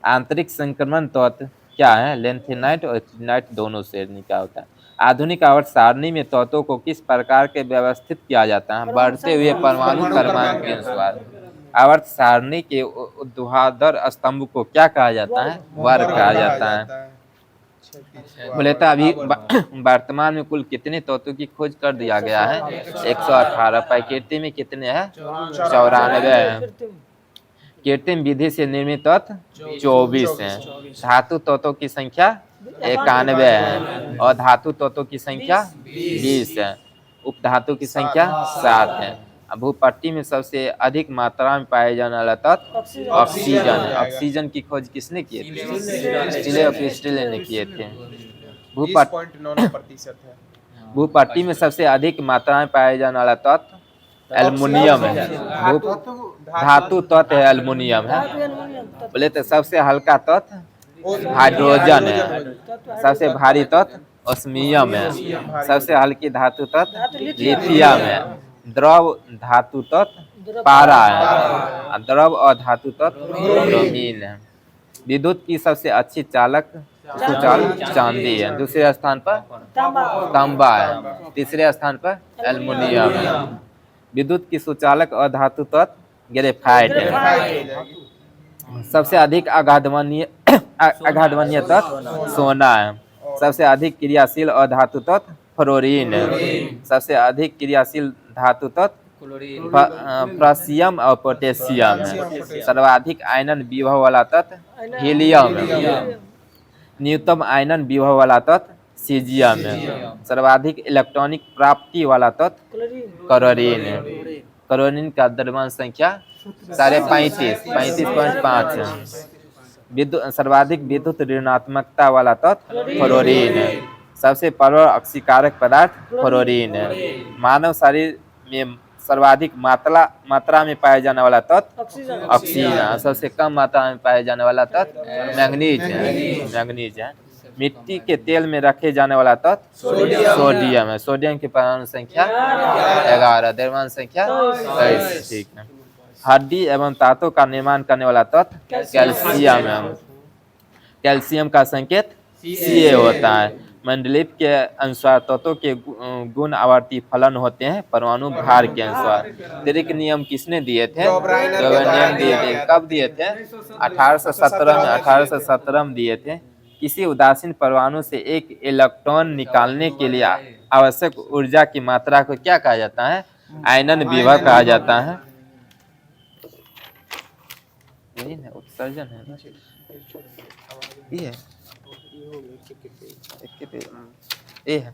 आंतरिक संक्रमण तत्व क्या है? लेंथेनाइट और एक्टिनाइट दोनों श्रेणी का होता है। आधुनिक आवर्त सारणी में तत्वों को किस प्रकार के व्यवस्थित किया जाता है? बढ़ते हुए परमाणु क्रमांक के अनुसार। आवर्त सारणी के ऊर्ध्वाधर स्तंभ को क्या कहा जाता है? वर्ग कहा जाता है। बोले तो अभी वर्तमान में कुल कितने तत्वों की खोज कर दिया गया है? 118। प्रकृति में कितने हैं? 94 है। कृत्रिम विधि से निर्मित तत्व 24 हैं। धातु तत्वों की संख्या 91 है और धातु तत्वों की संख्या 20 है। उपधातु की संख्या 7 है। भूपट्टी में सबसे अधिक मात्रा में पाए जाने वाला तत्व ऑक्सीजन है। ऑक्सीजन की खोज किसने की थी? स्टीले और क्रिस्टले ने किए थे। भूपट्टी में सबसे अधिक मात्रा में पाए जाने वाला तत्व एल्युमिनियम है। धातु तत्व है एल्युमिनियम है। बोले तो सबसे हल्का तत्व हाइड्रोजन है। सबसे भारी तत्व ऑस्मियम है। सबसे हल्की धातु तत्व लिथियम है। द्रव धातु तत्व पारा है। द्रव और धातु तत्व ब्रोमीन है। विद्युत की सबसे अच्छी सुचालक चांदी है। दूसरे स्थान पर तांबा है। तीसरे स्थान पर एल्युमिनियम है। विद्युत की सुचालक और धातु तत्व ग्रेफाइट है। सबसे अधिक अगाधवनीय तत्व सोना है। सबसे अधिक क्रियाशील और धातु तत्व फ्लोरीन है। सबसे अधिक क्रियाशील धातु तत्व फ्रांसियम और पोटेशियम है। सर्वाधिक आयनन विभव वाला तत्व हीलियम है। न्यूनतम आयनन विभव वाला तत्व सीजियम है। सर्वाधिक इलेक्ट्रॉनिक प्राप्ति वाला तत्व क्लोरीन है। क्लोरीन का द्रव्यमान संख्या 35.5 है। सर्वाधिक विद्युत ऋणात्मकता वाला तत्व फ्लोरीन है। सबसे प्रबल ऑक्सीकारक पदार्थ फ्लोरीन है। मानव शरीर में सर्वाधिक मात्रा में पाए जाने वाला तत्व ऑक्सीजन। सबसे कम मात्रा में पाए जाने वाला तत्व मैंगनीज है। मिट्टी के तेल में रखे जाने वाला तत्व सोडियम है। सोडियम की परमाणु संख्या 11, द्रव्यमान संख्या 23। ठीक है। हड्डी एवं दांतों का निर्माण करने वाला तत्व कैल्शियम है। कैल्शियम का संकेत Ca होता है। मंडलिप के अनुसार तत्वों के गुण आवर्ती फलन होते हैं परमाणु भार के अनुसार। तिरिक नियम किसने दिए थे? नियम दिए थे। कब दिए थे? 1817 में दिए थे। किसी उदासीन परमाणु से एक इलेक्ट्रॉन निकालने के लिए आवश्यक ऊर्जा की मात्रा को क्या कहा जाता है? आयनन विभव कहा जाता है। यही ना उत्सर्जन है ना? ये है। ये है।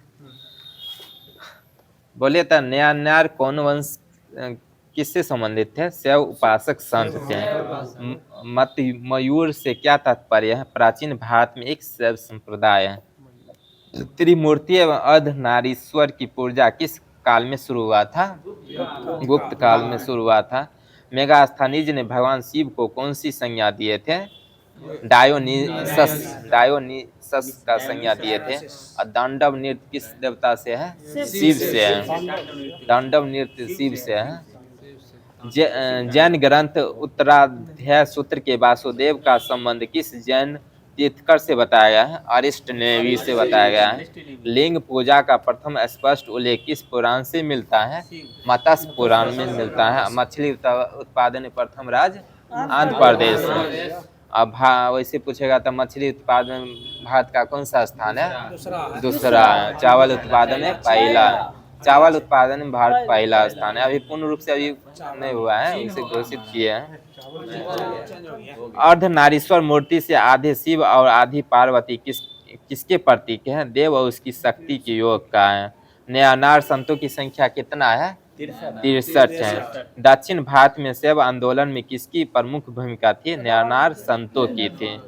बोले तो न्यार कौन वंश किससे संबंधित थे? शैव उपासक संत थे। मत मयूर से क्या तात्पर्य है? प्राचीन भारत में एक शैव संप्रदाय है। त्रिमूर्ति एवं अर्धनारीश्वर की पूजा किस काल में शुरू हुआ था? गुप्त काल में शुरू हुआ था। मेगास्थनीज ने भगवान शिव को कौन सी संज्ञा दिए थे? डायोनिसस का संज्ञा दिए थे। और दांडव नृत्य किस देवता से है? शिव से है। दांडव नृत्य शिव से है। जैन ग्रंथ उत्तराध्याय सूत्र के वासुदेव का संबंध किस जैन तीर्थकर से बताया गया है? अरिष्ट नेवी से बताया गया है। लिंग पूजा का प्रथम स्पष्ट उल्लेख किस पुराण से मिलता है? मत्स्य पुराण में मिलता है। मछली उत्पादन में प्रथम राज्य आंध्र प्रदेश। अब वैसे पूछेगा तो मछली उत्पादन भारत का कौन सा स्थान है? दूसरा। चावल उत्पादन में पहला। चावल उत्पादन में भारत पहला स्थान है। अभी पूर्ण रूप से अभी नहीं हुआ है, उसे घोषित किए हैं। अर्धनारीश्वर मूर्ति से आधे शिव और आधी पार्वती किसके प्रतीक है? देव और उसकी शक्ति के योग का है। न्यानार संतों की संख्या कितना है? 63 है। दक्षिण भारत में शैव आंदोलन में किसकी प्रमुख भूमिका थी? न्यानार संतों की थी।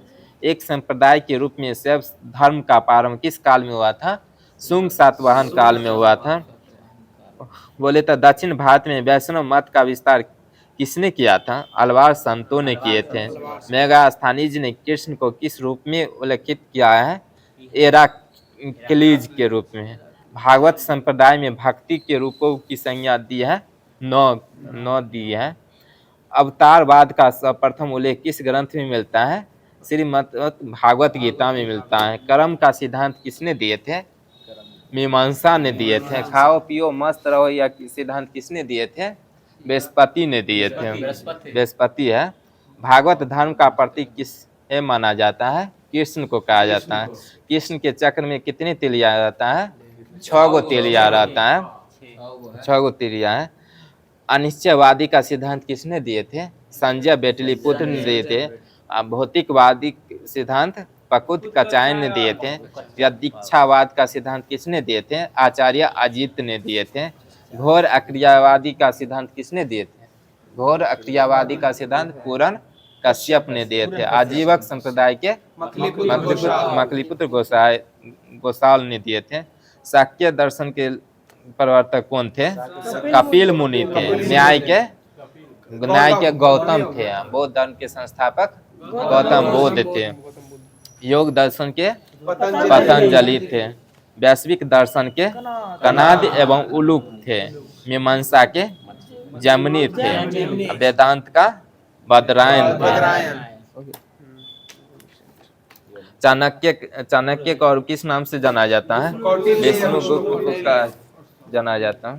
एक संप्रदाय के रूप में शैव धर्म का प्रारंभ किस काल में हुआ था? शुंग सातवाहन काल में हुआ था। बोले तो दक्षिण भारत में वैष्णव मत का विस्तार किसने किया था? अलवार संतों ने किए थे। मेगास्थनीज ने कृष्ण को किस रूप में उल्लेखित किया है? एराक्लीज के रूप में। भागवत संप्रदाय में भक्ति के रूपों की संज्ञा दी है? 9 दी है। अवतारवाद का सर्वप्रथम उल्लेख किस ग्रंथ में मिलता है? श्रीमद् भागवत गीता में मिलता है। कर्म का सिद्धांत किसने दिए थे? मीमांसा ने दिए थे। खाओ पियो मस्त रहो या सिद्धांत किसने दिए थे? बृहस्पति ने दिए थे। बृहस्पति है। भागवत धर्म का प्रतीक किसे माना जाता है? कृष्ण को कहा जाता है। कृष्ण के चक्र में कितने तिलिया रहता है? 6 गो तिलिया रहता है। 6 गो तिलिया है। अनिश्चयवादी का सिद्धांत किसने दिए थे? संजय बेटलिपुत्र ने दिए थे। भौतिकवादी सिद्धांत प्रकृति कचायन ने दिए थे। या दीक्षावाद का सिद्धांत किसने दिए थे? आचार्य अजीत ने दिए थे। घोर अक्रियावादी का सिद्धांत किसने दिए थे? घोर अक्रियावादी का सिद्धांत पूरण कश्यप ने दिए थे। आजीवक संप्रदाय के मकलिपुत्र गोसाल ने दिए थे। शाक्य दर्शन के प्रवर्तक कौन थे? कपिल मुनि थे। न्याय के गौतम थे। बौद्ध धर्म के संस्थापक गौतम बुद्ध थे। योग दर्शन के पतंजलि थे। वैश्विक दर्शन के कनाद एवं उलूक थे। मीमांसा के जमनी थे। वेदांत का बदरायन थे। चाणक्य को और किस नाम से जाना जाता है? विष्णुगुप्त का जाना जाता है।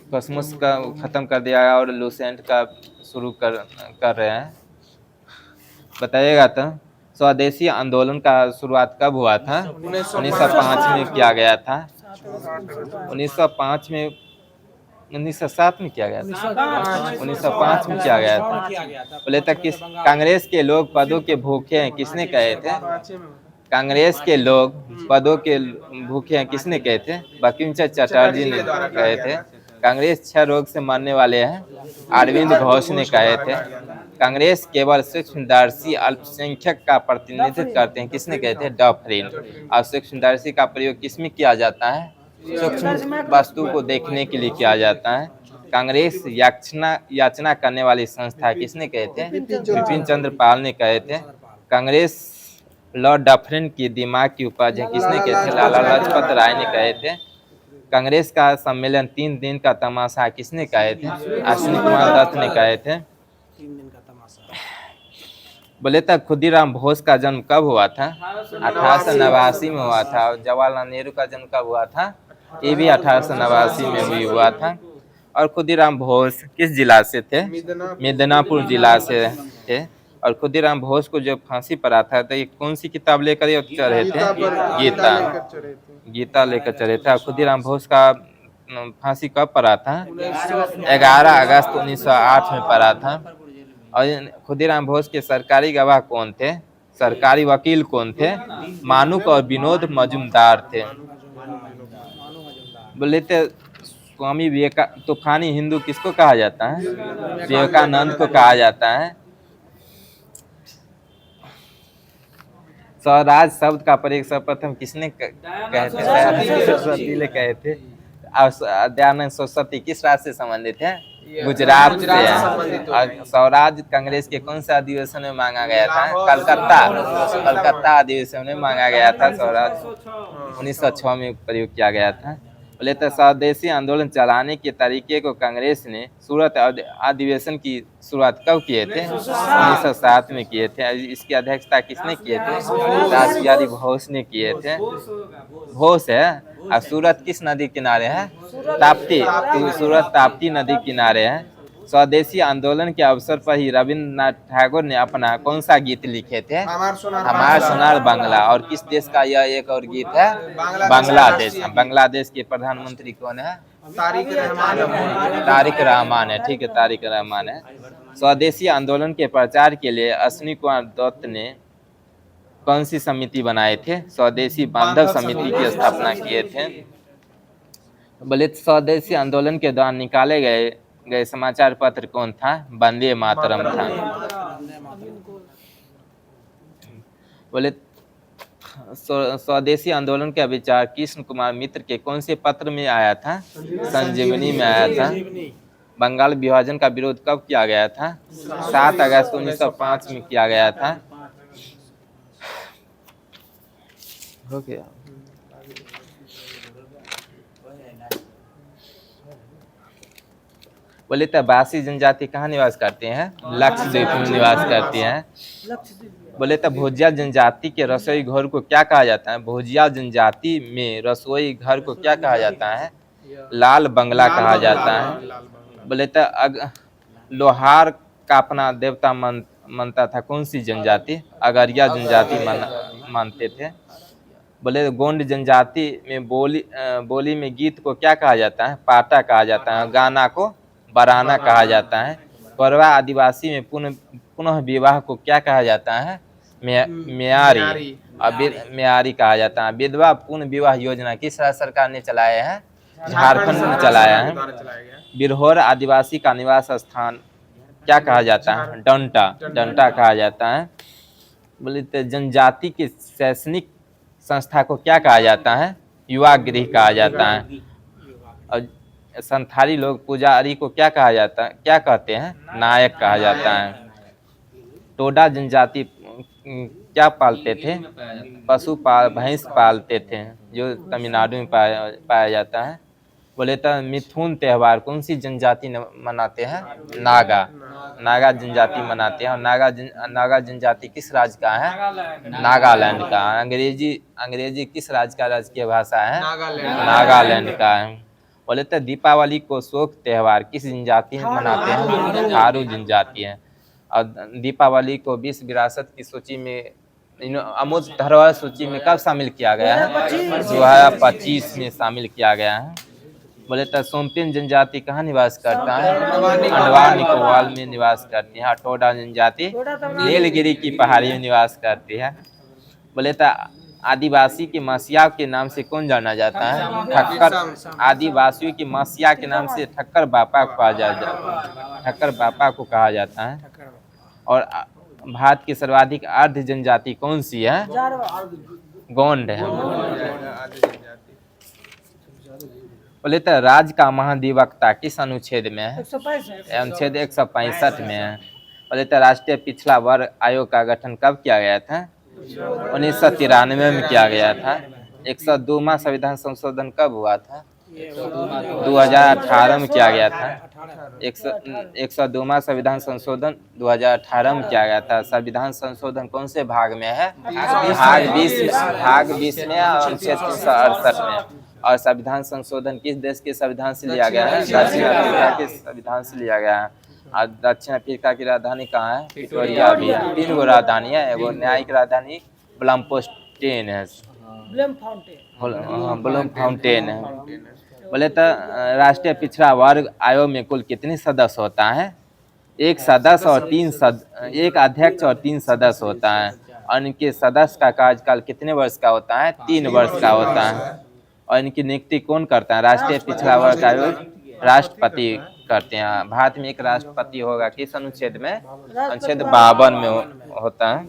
कॉस्मोस का खत्म कर दिया और लूसेंट का शुरू कर रहे हैं। बताइएगा तो स्वदेशी आंदोलन का शुरुआत कब हुआ था? 1905 में किया गया था। 1905 में 1907 में किया गया था। 1905 में किया गया था। बोले तक किस कांग्रेस के लोग पदों के भूखे हैं किसने कहे थे? कांग्रेस के लोग पदों के भूखे हैं किसने कहे थे? बंकिम चंद्र चटर्जी ने कहे थे। कांग्रेस 6 रोग से मरने वाले हैं, अरविंद घोष ने कहे थे। कांग्रेस केवल सूक्ष्मदर्शी अल्पसंख्यक का प्रतिनिधित्व करते हैं किसने कहे थे? डॉफ्रिन। और सूक्ष्मदर्शी का प्रयोग किसमें किया जाता है? सूक्ष्म वस्तु को देखने के लिए किया जाता है। कांग्रेस याचना करने वाली संस्था किसने कहे थे? विपिन चंद्र पाल ने कहे थे। कांग्रेस लॉर्ड डफरिन की दिमाग की उपज है किसने कहे थे? लाला लाजपत राय ने कहे थे। कांग्रेस का सम्मेलन 3 दिन का तमाशा किसने कहे थे? अश्विनी कुमार दत्त ने कहे थे। बोले तक खुदीराम बोस का जन्म कब हुआ था? 1889 में हुआ था। और जवाहरलाल नेहरू का जन्म कब हुआ था? ये भी 1889 में भी हुआ था। और खुदीराम बोस किस जिला से थे? मिदनापुर जिला से थे। और खुदीराम बोस को जब फांसी पड़ा था तो ये कौन सी किताब लेकर ये चढ़े थे? गीता लेकर चढ़े थे। खुदीराम बोस का फांसी कब पड़ा था? 11 अगस्त 1908 में पड़ा था। और खुदीराम बोस के सरकारी गवाह कौन थे? सरकारी वकील कौन थे? मानुक और विनोद मजुमदार थे। बोले थे स्वामी विवेकानंद तूफानी हिंदू किसको कहा जाता है? विवेकानंद को कहा जाता है। स्वराज शब्द का प्रयोग सर्वप्रथम किसने कहे थे? सरस्वती ने कहे थे। और दयानंद सरस्वती किस राज्य से संबंधित है? गुजरात से है। और स्वराज कांग्रेस के कौन सा अधिवेशन में मांगा गया था? कलकत्ता अधिवेशन में मांगा गया था। स्वराज 1906 में प्रयोग किया गया था। बोले तो स्वदेशी आंदोलन चलाने के तरीके को कांग्रेस ने सूरत अधिवेशन की शुरुआत कब किए थे? 1907 में किए थे। इसकी अध्यक्षता किसने किए थे? रासबिहारी घोष ने किए थे। घोष है। और सूरत किस नदी किनारे है? ताप्ती। सूरत ताप्ती नदी किनारे है। स्वदेशी आंदोलन के अवसर पर ही रविन्द्रनाथ टैगोर ने अपना कौन सा गीत लिखे थे? हमार सोनार बांग्ला। और किस देश का यह एक और गीत है? बांग्लादेश। बांग्लादेश के प्रधानमंत्री कौन है? तारिक रहमान है। ठीक है, तारिक रहमान है। स्वदेशी आंदोलन के प्रचार के लिए अश्विनी कुमार दत्त ने कौन सी समिति बनाए थे? स्वदेशी बांधव समिति की स्थापना किए थे। बोले स्वदेशी आंदोलन के दौरान निकाले गए समाचार पत्र कौन था? वंदे मातरम था। बोले स्वदेशी आंदोलन का विचार कृष्ण कुमार मित्र के कौन से पत्र में आया था? संजीवनी में आया था। बंगाल विभाजन का विरोध कब किया गया था? 7 अगस्त 1905 में किया गया था। हो गया। बोले तो बासी जनजाति कहाँ निवास करते हैं? लक्षद्वीप में निवास करती हैं। बोले तो भोजिया जनजाति के रसोई घर को क्या कहा जाता है? भोजिया जनजाति में रसोई घर को क्या कहा जाता है? लाल बंगला कहा जाता है। बोले तो लोहार का अपना देवता मानता था कौन सी जनजाति? अगरिया जनजाति मानते थे। बोले गोंड जनजाति में बोली में गीत को क्या कहा जाता है? पाटा कहा जाता है। गाना को बराना कहा जाता है। कोरवा आदिवासी में पुनः विवाह को क्या कहा जाता है? म्यारी। म्यारी कहा जाता है। विधवा पुनः विवाह योजना किस राज्य सरकार ने चलाया है? झारखंड में चलाया है। बिरहोर आदिवासी का निवास स्थान क्या कहा जाता है? डंटा। डंटा कहा जाता है। बोले तो जनजाति की शैक्षणिक संस्था को क्या कहा जाता है? युवा गृह कहा जाता है। और संथाली लोग पुजारी को क्या कहा जाता है? क्या कहते हैं? नायक कहा जाता है। टोडा जनजाति क्या पालते थे? भैंस पालते थे, जो तमिलनाडु में पाया जाता है। बोले तो मिथुन त्यौहार कौन सी जनजाति मनाते हैं? नागा। नागा जनजाति मनाते हैं। और नागा जनजाति किस राज्य का है? नागालैंड का। अंग्रेजी किस राज्य का राजकीय भाषा है? नागालैंड का है। बोले तो दीपावली को शोक त्यौहार किस जनजाति मनाते हैं? थारू जनजाति है। और दीपावली को विश्व विरासत की सूची में, अमूर्त धरोहर सूची में कब शामिल किया गया है? 2025 में शामिल किया गया है। बोले तो सोमपेन जनजाति कहाँ निवास करता है? अंडमान निकोबार में निवास करती है। टोडा जनजाति नीलगिरी की पहाड़ी में निवास करती है। बोले तो आदिवासी की मसीहा के नाम से कौन जाना जाता है? ठक्कर। आदिवासियों की मसीहा के नाम से ठक्कर बापा को कहा जाता है। ठक्कर बापा को कहा जाता है। और भारत की सर्वाधिक अर्ध जनजाति कौन सी है? गोंड है। बोले तो राज्य का महाधिवक्ता किस अनुच्छेद में है? अनुच्छेद 165 में है। बोले तो राष्ट्रीय पिछड़ा वर्ग आयोग का गठन कब किया गया था? 1993 में किया गया था। 102वां संविधान संशोधन कब हुआ था? 2018 में किया गया था। 102वां संविधान संशोधन 2018 में किया गया था। संविधान संशोधन कौन से भाग में है? भाग 20 में और अनुच्छेद 368 में। और संविधान संशोधन किस देश के संविधान से लिया गया है? दक्षिण अफ्रीका के संविधान से लिया गया है। और दक्षिण अफ्रीका की राजधानी कहाँ है? प्रिटोरिया भी है। 3 गो राजधानी है। वो न्यायिक राजधानी ब्लमफोंटेन है। ब्लमफाउंटेन है। बोले तो राष्ट्रीय पिछड़ा वर्ग आयोग में कुल कितने सदस्य होता है? एक सदस्य और एक अध्यक्ष और 3 सदस्य होता है। और इनके सदस्य का कार्यकाल कितने वर्ष का होता है? 3 वर्ष का होता है। और इनकी नियुक्ति कौन करता है? राष्ट्रीय पिछड़ा वर्ग आयोग राष्ट्रपति करते हैं। भारत में एक राष्ट्रपति होगा किस अनुच्छेद में? अनुच्छेद 52 में होता है।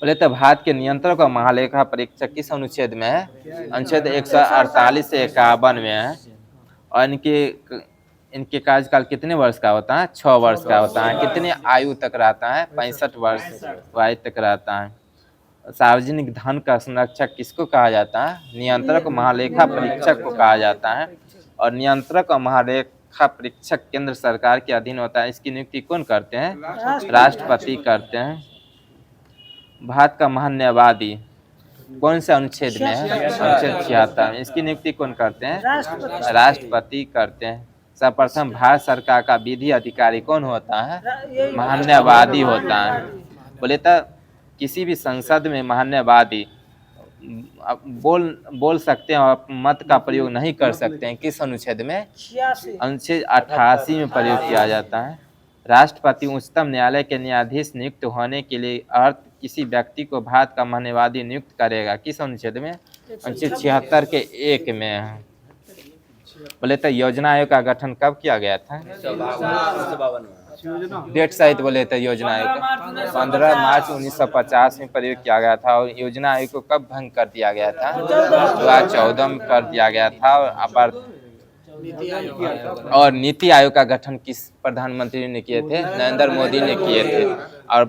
बोले तो भारत के नियंत्रक और महालेखा परीक्षक किस अनुच्छेद में है? अनुच्छेद 148 से 51 में है। और इनके कार्यकाल कितने वर्ष का होता है? 6 वर्ष का होता है। कितने आयु तक रहता है? 65 वर्ष आयु तक रहता है। सार्वजनिक धन का संरक्षक किसको कहा जाता है? नियंत्रक और महालेखा परीक्षक को कहा जाता है। और नियंत्रक और महालेखा परीक्षक केंद्र सरकार के अधीन होता है। इसकी नियुक्ति कौन करते हैं? राष्ट्रपति करते हैं। भारत का महान्यायवादी कौन से अनुच्छेद में है? अनुच्छेद 76 में। इसकी नियुक्ति कौन करते हैं? राष्ट्रपति करते हैं। सर्वप्रथम भारत सरकार का विधि अधिकारी कौन होता है? महान्यायवादी होता है। बोले तो किसी भी संसद में महान्यायवादी बोल सकते हैं और मत का प्रयोग नहीं कर सकते हैं। किस अनुच्छेद में? अनुच्छेद 88 में प्रयोग किया जाता है। राष्ट्रपति उच्चतम न्यायालय के न्यायाधीश नियुक्त होने के लिए अर्थ किसी व्यक्ति को भारत का महान्यायवादी नियुक्त करेगा। किस अनुच्छेद में? अनुच्छेद 76 के 1 में है। बोले तो योजना आयोग का गठन कब किया गया था? डेट सहित बोले तो योजना आयोग 15 मार्च 1950 में प्रयोग किया गया था। और योजना आयोग को कब भंग कर दिया गया था? 2014 में कर दिया गया था। और नीति आयोग का गठन किस प्रधानमंत्री ने किए थे? नरेंद्र मोदी ने किए थे। और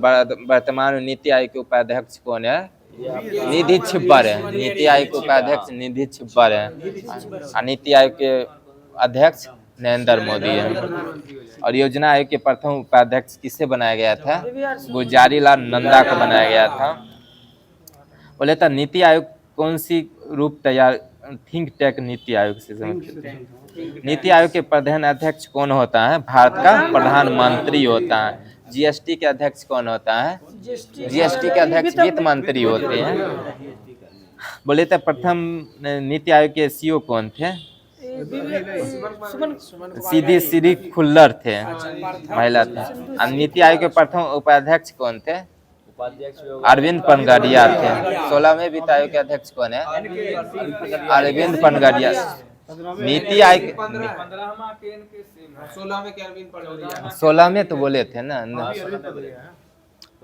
वर्तमान में नीति आयोग के उपाध्यक्ष कौन है? निधि छिब्बर है। नीति आयोग के उपाध्यक्ष निधि छिब्बर है। और नीति आयोग के अध्यक्ष नरेंद्र मोदी है। और योजना आयोग के प्रथम उपाध्यक्ष किसे बनाया गया था? गुलजारीलाल नंदा को बनाया गया था। बोले तो नीति आयोग कौन सी रूप तैयार, थिंक टैंक नीति आयोग से समझते हैं। नीति आयोग के प्रधान अध्यक्ष कौन होता है? भारत का प्रधानमंत्री होता है। जीएसटी के अध्यक्ष कौन होता है? जीएसटी के अध्यक्ष वित्त मंत्री होते हैं। बोले तो प्रथम नीति आयोग के सीईओ कौन थे? सीधी श्री खुल्लर थे, महिला थे। और नीति आयोग के प्रथम उपाध्यक्ष कौन थे? अरविंद पनगड़िया थे। 16वें वित्त आयोग के अध्यक्ष कौन है? अरविंद पनगड़िया। नीति आयोग 16वें तो बोले थे ना।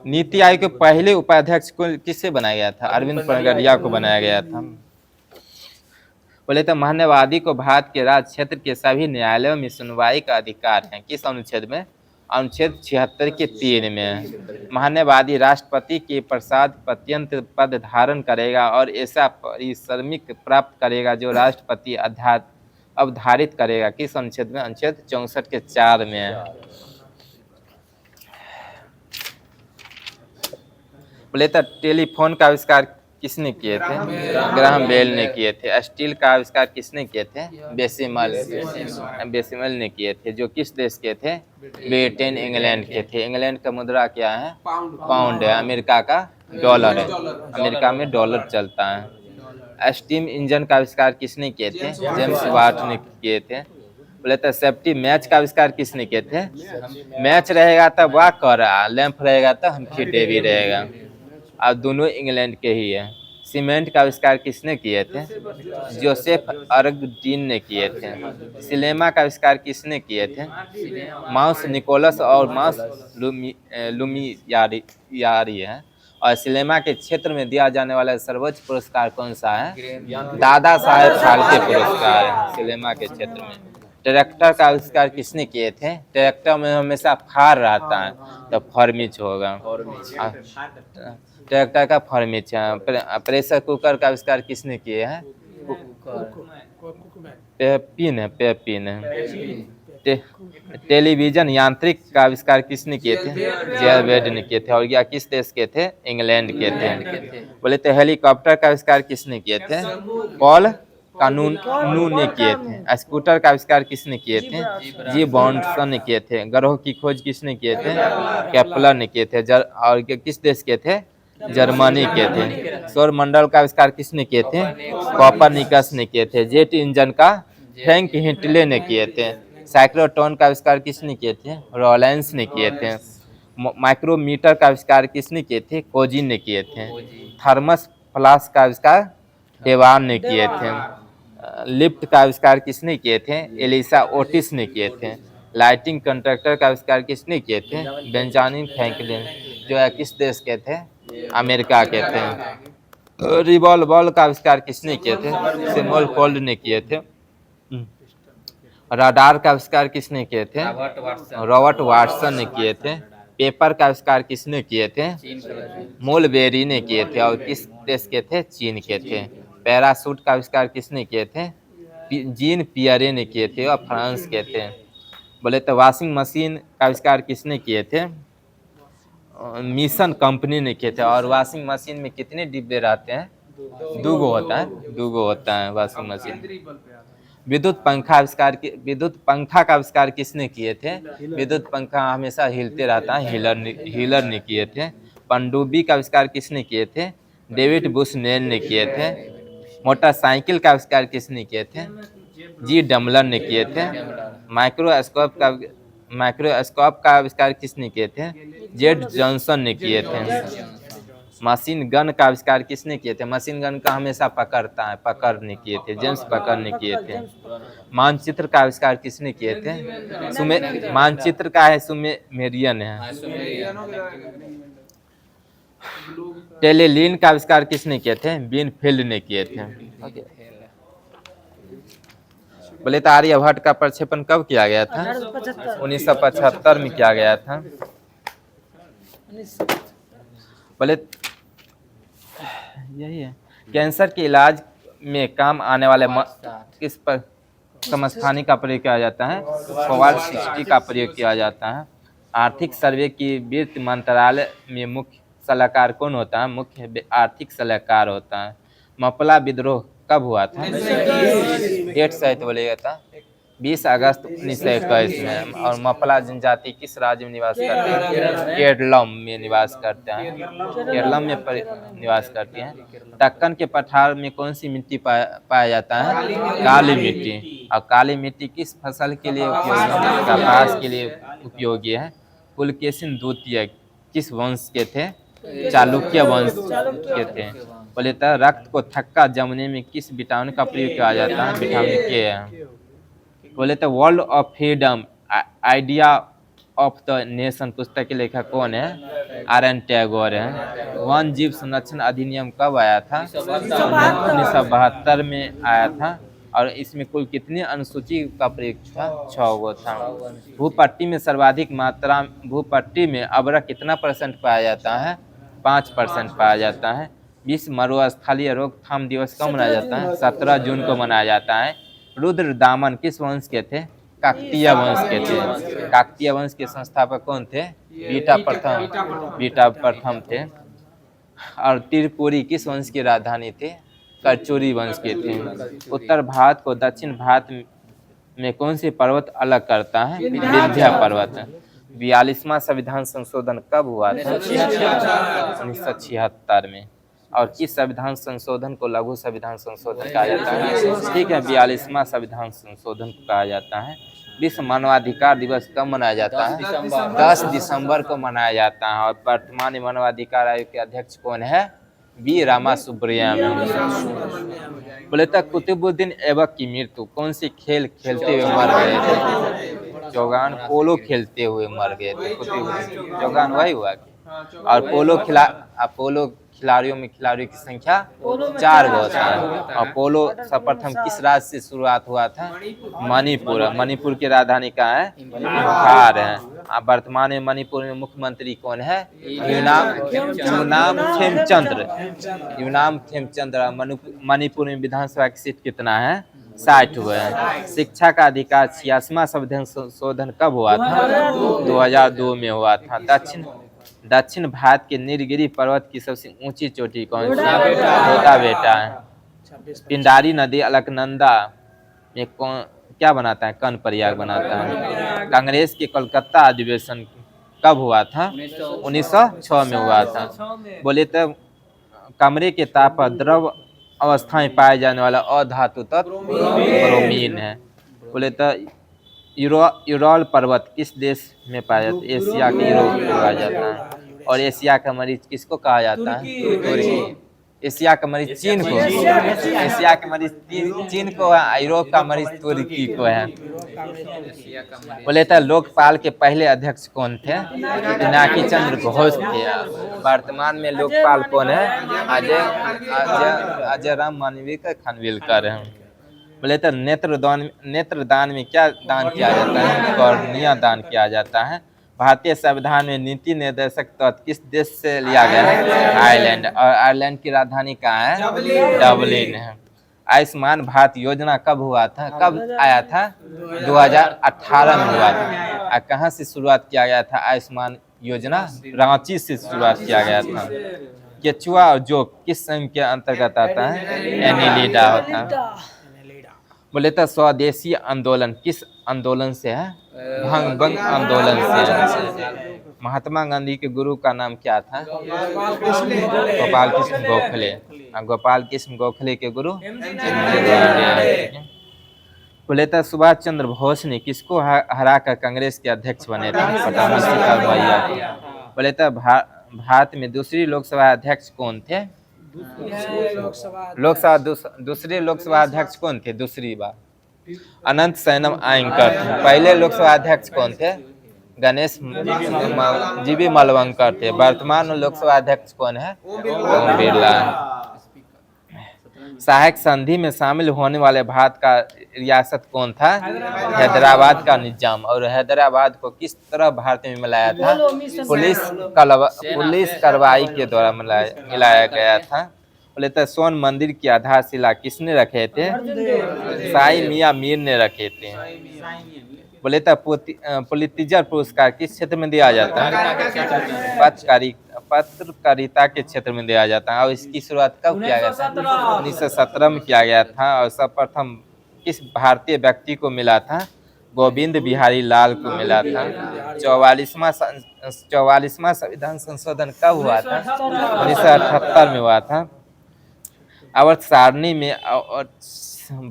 नीति आयोग के पहले उपाध्यक्ष को किससे बनाया गया था? अरविंद पनगड़िया को बनाया गया था। बोले तो महान्यायवादी को भारत के राज्य क्षेत्र के सभी न्यायालयों में सुनवाई का अधिकार है। किस अनुच्छेद में? अनुच्छेद 76 के 3 में। महान्यायवादी राष्ट्रपति के प्रसाद पर्यंत पद धारण करेगा और ऐसा पारिश्रमिक प्राप्त करेगा जो राष्ट्रपति अवधारित करेगा। किस अनुच्छेद में? अनुच्छेद 64 के 4 में। बोले तो टेलीफोन का आविष्कार किसने किए थे? ग्राहम बेल ने किए थे। स्टील का आविष्कार किसने किए थे? बेसिमल ने किए थे। जो किस देश के थे? ब्रिटेन, इंग्लैंड के थे। इंग्लैंड का मुद्रा क्या है? पाउंड है। अमेरिका का डॉलर है। अमेरिका में डॉलर चलता है। स्टीम इंजन का आविष्कार किसने किए थे? जेम्स वाट ने किए थे। बोले तो सेफ्टी मैच का आविष्कार किसने किए थे? मैच रहेगा तो वाह कर रहा, लैंप रहेगा तो हम्फ्री डेवी रहेगा। और दोनों इंग्लैंड के ही है। सीमेंट का आविष्कार किसने किए थे? जोसेफ अर्गडीन ने किए थे। सिनेमा का आविष्कार किसने किए थे? माउस निकोलस और माउस लुमियारी है। और सिनेमा के क्षेत्र में दिया जाने वाला सर्वोच्च पुरस्कार कौन सा है? दादा साहेब फाल्के पुरस्कार है सिनेमा के क्षेत्र में। ट्रैक्टर का आविष्कार किसने किए थे? ट्रैक्टर में हमेशा फार रहता है तो फॉर्मिच होगा। ट्रैक्टर का फॉर्मिच। प्रेशर कुकर का आविष्कार किसने किए हैं? पेपिन है। टेलीविजन यांत्रिक का आविष्कार किसने किए थे? जेरवेड ने किए थे। और यह किस देश के थे? इंग्लैंड के थे। बोले तो हेलीकॉप्टर का आविष्कार किसने किए थे? पॉल कानूनू ने किए थे। स्कूटर का आविष्कार किसने किए थे? जी बॉन्डसन ने किए थे। ग्रहों की खोज किसने किए थे? केपलर ने किए थे। और किस देश के थे? जर्मनी के थे। सौर मंडल का आविष्कार किसने किए थे? कोपरनिकस ने किए थे। जेट इंजन का फ्रैंक हिंटले ने किए थे। साइक्लोट्रॉन का आविष्कार किसने किए थे? रॉलेंस ने किए थे। माइक्रोमीटर का आविष्कार किसने किए थे? कोजिन ने किए थे। थर्मस फ्लास्क का आविष्कार डेवान ने किए थे। लिफ्ट का आविष्कार किसने किए थे? एलिसा ओटिस ने किए थे। लाइटिंग कंडक्टर का आविष्कार किसने किए थे? बेंजामिन फ्रैंकलिन, जो है किस देश के थे? अमेरिका के थे। रिवॉल्वर का आविष्कार किसने किए थे? सैमुअल कोल्ड ने किए थे। रडार का आविष्कार किसने किए थे? रॉबर्ट वाटसन ने किए थे। पेपर का आविष्कार किसने किए थे? मोलबेरी ने किए थे। और किस देश के थे? चीन के थे। पैराशूट का आविष्कार किसने किए थे? जीन पियरे ने किए थे और फ्रांस के थे। बोले तो वॉशिंग मशीन का आविष्कार किसने किए थे? मिशन कंपनी ने किए थे। और वॉशिंग मशीन में कितने डिब्बे रहते हैं? 2 होता है। 2 होता है वॉशिंग मशीन। विद्युत पंखा का आविष्कार किसने किए थे? विद्युत पंखा हमेशा हिलते रहता है, हीलर ने किए थे। पनडुब्बी का आविष्कार किसने किए थे? डेविड बुशनेल ने किए थे। मोटरसाइकिल का आविष्कार किसने किए थे? जी डमलर ने किए थे। माइक्रोस्कोप का आविष्कार किसने किए थे? जेड जॉनसन ने किए थे। मशीन गन का आविष्कार किसने किए थे? मशीन गन का हमेशा पकड़ता है, पकड़ ने किए थे, जेम्स पकड़ ने किए थे। मानचित्र का आविष्कार किसने किए थे? मानचित्र का है सुमेरियन है। टेलीलिन का आविष्कार किसने किए थे? बीनफील्ड ने किए थे। बोले तो आर्यभट्ट का प्रक्षेपण कब किया गया था? 1975 में किया गया था। बोले यही है। कैंसर के इलाज में काम आने वाले किस पर समस्थानिक का प्रयोग किया जाता है, फॉरवर्ड 60 का प्रयोग किया जाता है। आर्थिक सर्वे की वित्त मंत्रालय में मुख्य सलाहकार कौन होता है? मुख्य आर्थिक सलाहकार होता है। मपला विद्रोह कब हुआ था? डेट सहित बोलेगा था 20 अगस्त 1921 में। और मपला जनजाति किस राज्य में निवास करते हैं? केरलम में निवास करते हैं, केरलम में निवास करते हैं। दक्कन के पठार में कौन सी मिट्टी पाया जाता है? काली मिट्टी। और काली मिट्टी किस फसल के लिए उपयोगी है? कपास के लिए उपयोगी है। पुलकेशिन द्वितीय किस वंश के थे? चालुक्य वंश के थे। बोले तो रक्त को थक्का जमने में किस विटामिन का प्रयोग किया जाता है? विटामिन के है। बोले तो world of freedom idea of the nation पुस्तक के लेखक कौन है? आर.एन. टैगोर है। वन जीव संरक्षण अधिनियम कब आया था? 1972 में आया था। और इसमें कुल कितनी अनुसूची का प्रयोग था? 6 गो था। भूपट्टी में सर्वाधिक मात्रा भूपट्टी में अभ्रक कितना % पाया जाता है? 5% पाया जाता है। विश्व मरुस्थलीय रोकथाम दिवस कब मनाया जाता है? 17 जून को मनाया जाता है। रुद्र दामन किस वंश के थे? काकतीय वंश के थे। काकतीय वंश के संस्थापक कौन थे? बीटा प्रथम थे। और त्रिपुरी किस वंश की राजधानी थे? कचूरी वंश के थे। उत्तर भारत को दक्षिण भारत में कौन से पर्वत अलग करता है? विंध्य पर्वत। 42वां संविधान संशोधन कब हुआ था? 1976 में। और किस संविधान संशोधन को लघु संविधान संशोधन कहा जाता है? ठीक है, 42वां संविधान संशोधन को कहा जाता है। विश्व मानवाधिकार दिवस कब मनाया जाता है? 10 दिसंबर को मनाया जाता है। और वर्तमान मानवाधिकार आयोग के अध्यक्ष कौन है? बी रामासुब्रमण्यम। बोले तो कुतुबुद्दीन ऐबक की मृत्यु कौन सी खेल खेलते हुए मर गए थे? चौगान पोलो खेलते हुए मर गए थे कुतुबुद्दीन। चौगान वही हुआ। और पोलो खिलाड़ियों की संख्या 4 होता है। और पोलो सर्वप्रथम किस राज्य से शुरुआत हुआ था? मणिपुर। मणिपुर की राजधानी कहाँ है? इम्फाल है। वर्तमान में मणिपुर में मुख्यमंत्री कौन है? यूनाम खेमचंद्र। मणिपुर में विधानसभा की सीट कितना है? 60 हुए हैं। शिक्षा का अधिकार 86वां संविधान संशोधन कब हुआ था? 2002 में हुआ था। दक्षिण भारत के नीलगिरी पर्वत की सबसे ऊंची चोटी कौन सी? छोटा बेटा है। पिंडारी नदी अलकनंदा में क्या बनाता है? कर्ण प्रयाग बनाता है। कांग्रेस के कोलकाता अधिवेशन कब हुआ था? 1906 में हुआ था। बोले तो कमरे के ताप पर द्रव अवस्था में पाए जाने वाला अधातु तत्व ब्रोमीन है। बोले तो यूरल पर्वत किस देश में पाया जाता है? एशिया के यूरोप में पाया जाता है। और एशिया का मरीज किसको कहा जाता है? तुर्की। एशिया का मरीज चीन को। एशिया के मरीज चीन को है। यूरोप का मरीज तुर्की को है। बोले तो लोकपाल के पहले अध्यक्ष कौन थे? पिनाकी चंद्र घोष थे। वर्तमान में लोकपाल कौन है? अजय राम मानविका खानविलकर है। बोले तो नेत्रदान में क्या दान किया जाता है? कॉर्निया दान किया जाता है। भारतीय संविधान में नीति निर्देशक तत्व किस देश से लिया गया है? आयरलैंड। और आयरलैंड की राजधानी कहाँ है? डबलिन है। आयुष्मान भारत योजना कब हुआ था? कब आया था? 2018 में हुआ था। और कहाँ से शुरुआत किया गया था आयुष्मान योजना? रांची से शुरुआत किया गया था। केचुआ और जोक किस संघ के अंतर्गत आता है? एनिलिडा होता है। बोले तो स्वदेशी आंदोलन किस आंदोलन से है? भंग आंदोलन से है। महात्मा गांधी के गुरु का नाम क्या था? गोपाल कृष्ण गोखले। गोपाल कृष्ण गोखले के गुरु बोले तो सुभाष चंद्र बोस ने किसको हरा कर कांग्रेस के अध्यक्ष बने थे? बोले तो भारत में दूसरी लोकसभा अध्यक्ष कौन थे? दूसरे लोकसभा अध्यक्ष कौन थे? दूसरी बार अनंत सैनम आयंकर थे। पहले लोकसभा अध्यक्ष कौन थे? गणेश जीबी मलवंकर थे। वर्तमान लोकसभा अध्यक्ष कौन है? ओम बिरला। सहायक संधि में शामिल होने वाले भारत का रियासत कौन था? हैदराबाद का निजाम। और हैदराबाद को किस तरह भारत में मिलाया था? पुलिस कार्रवाई के द्वारा मिलाया गया था। बोले तो सोन मंदिर की आधारशिला किसने रखे थे? साई मियां मीर ने रखे थे। बोले तो पुलित्जर पुरस्कार किस क्षेत्र में दिया जाता है? पत्रकारिता के क्षेत्र में दिया जाता है। और इसकी शुरुआत कब किया गया था? 1917 में किया गया था। और सर्वप्रथम किस भारतीय व्यक्ति को मिला था? गोविंद बिहारी लाल को मिला था। 44वां संविधान संशोधन कब हुआ था? 1978 में हुआ था। आवर्त सारणी में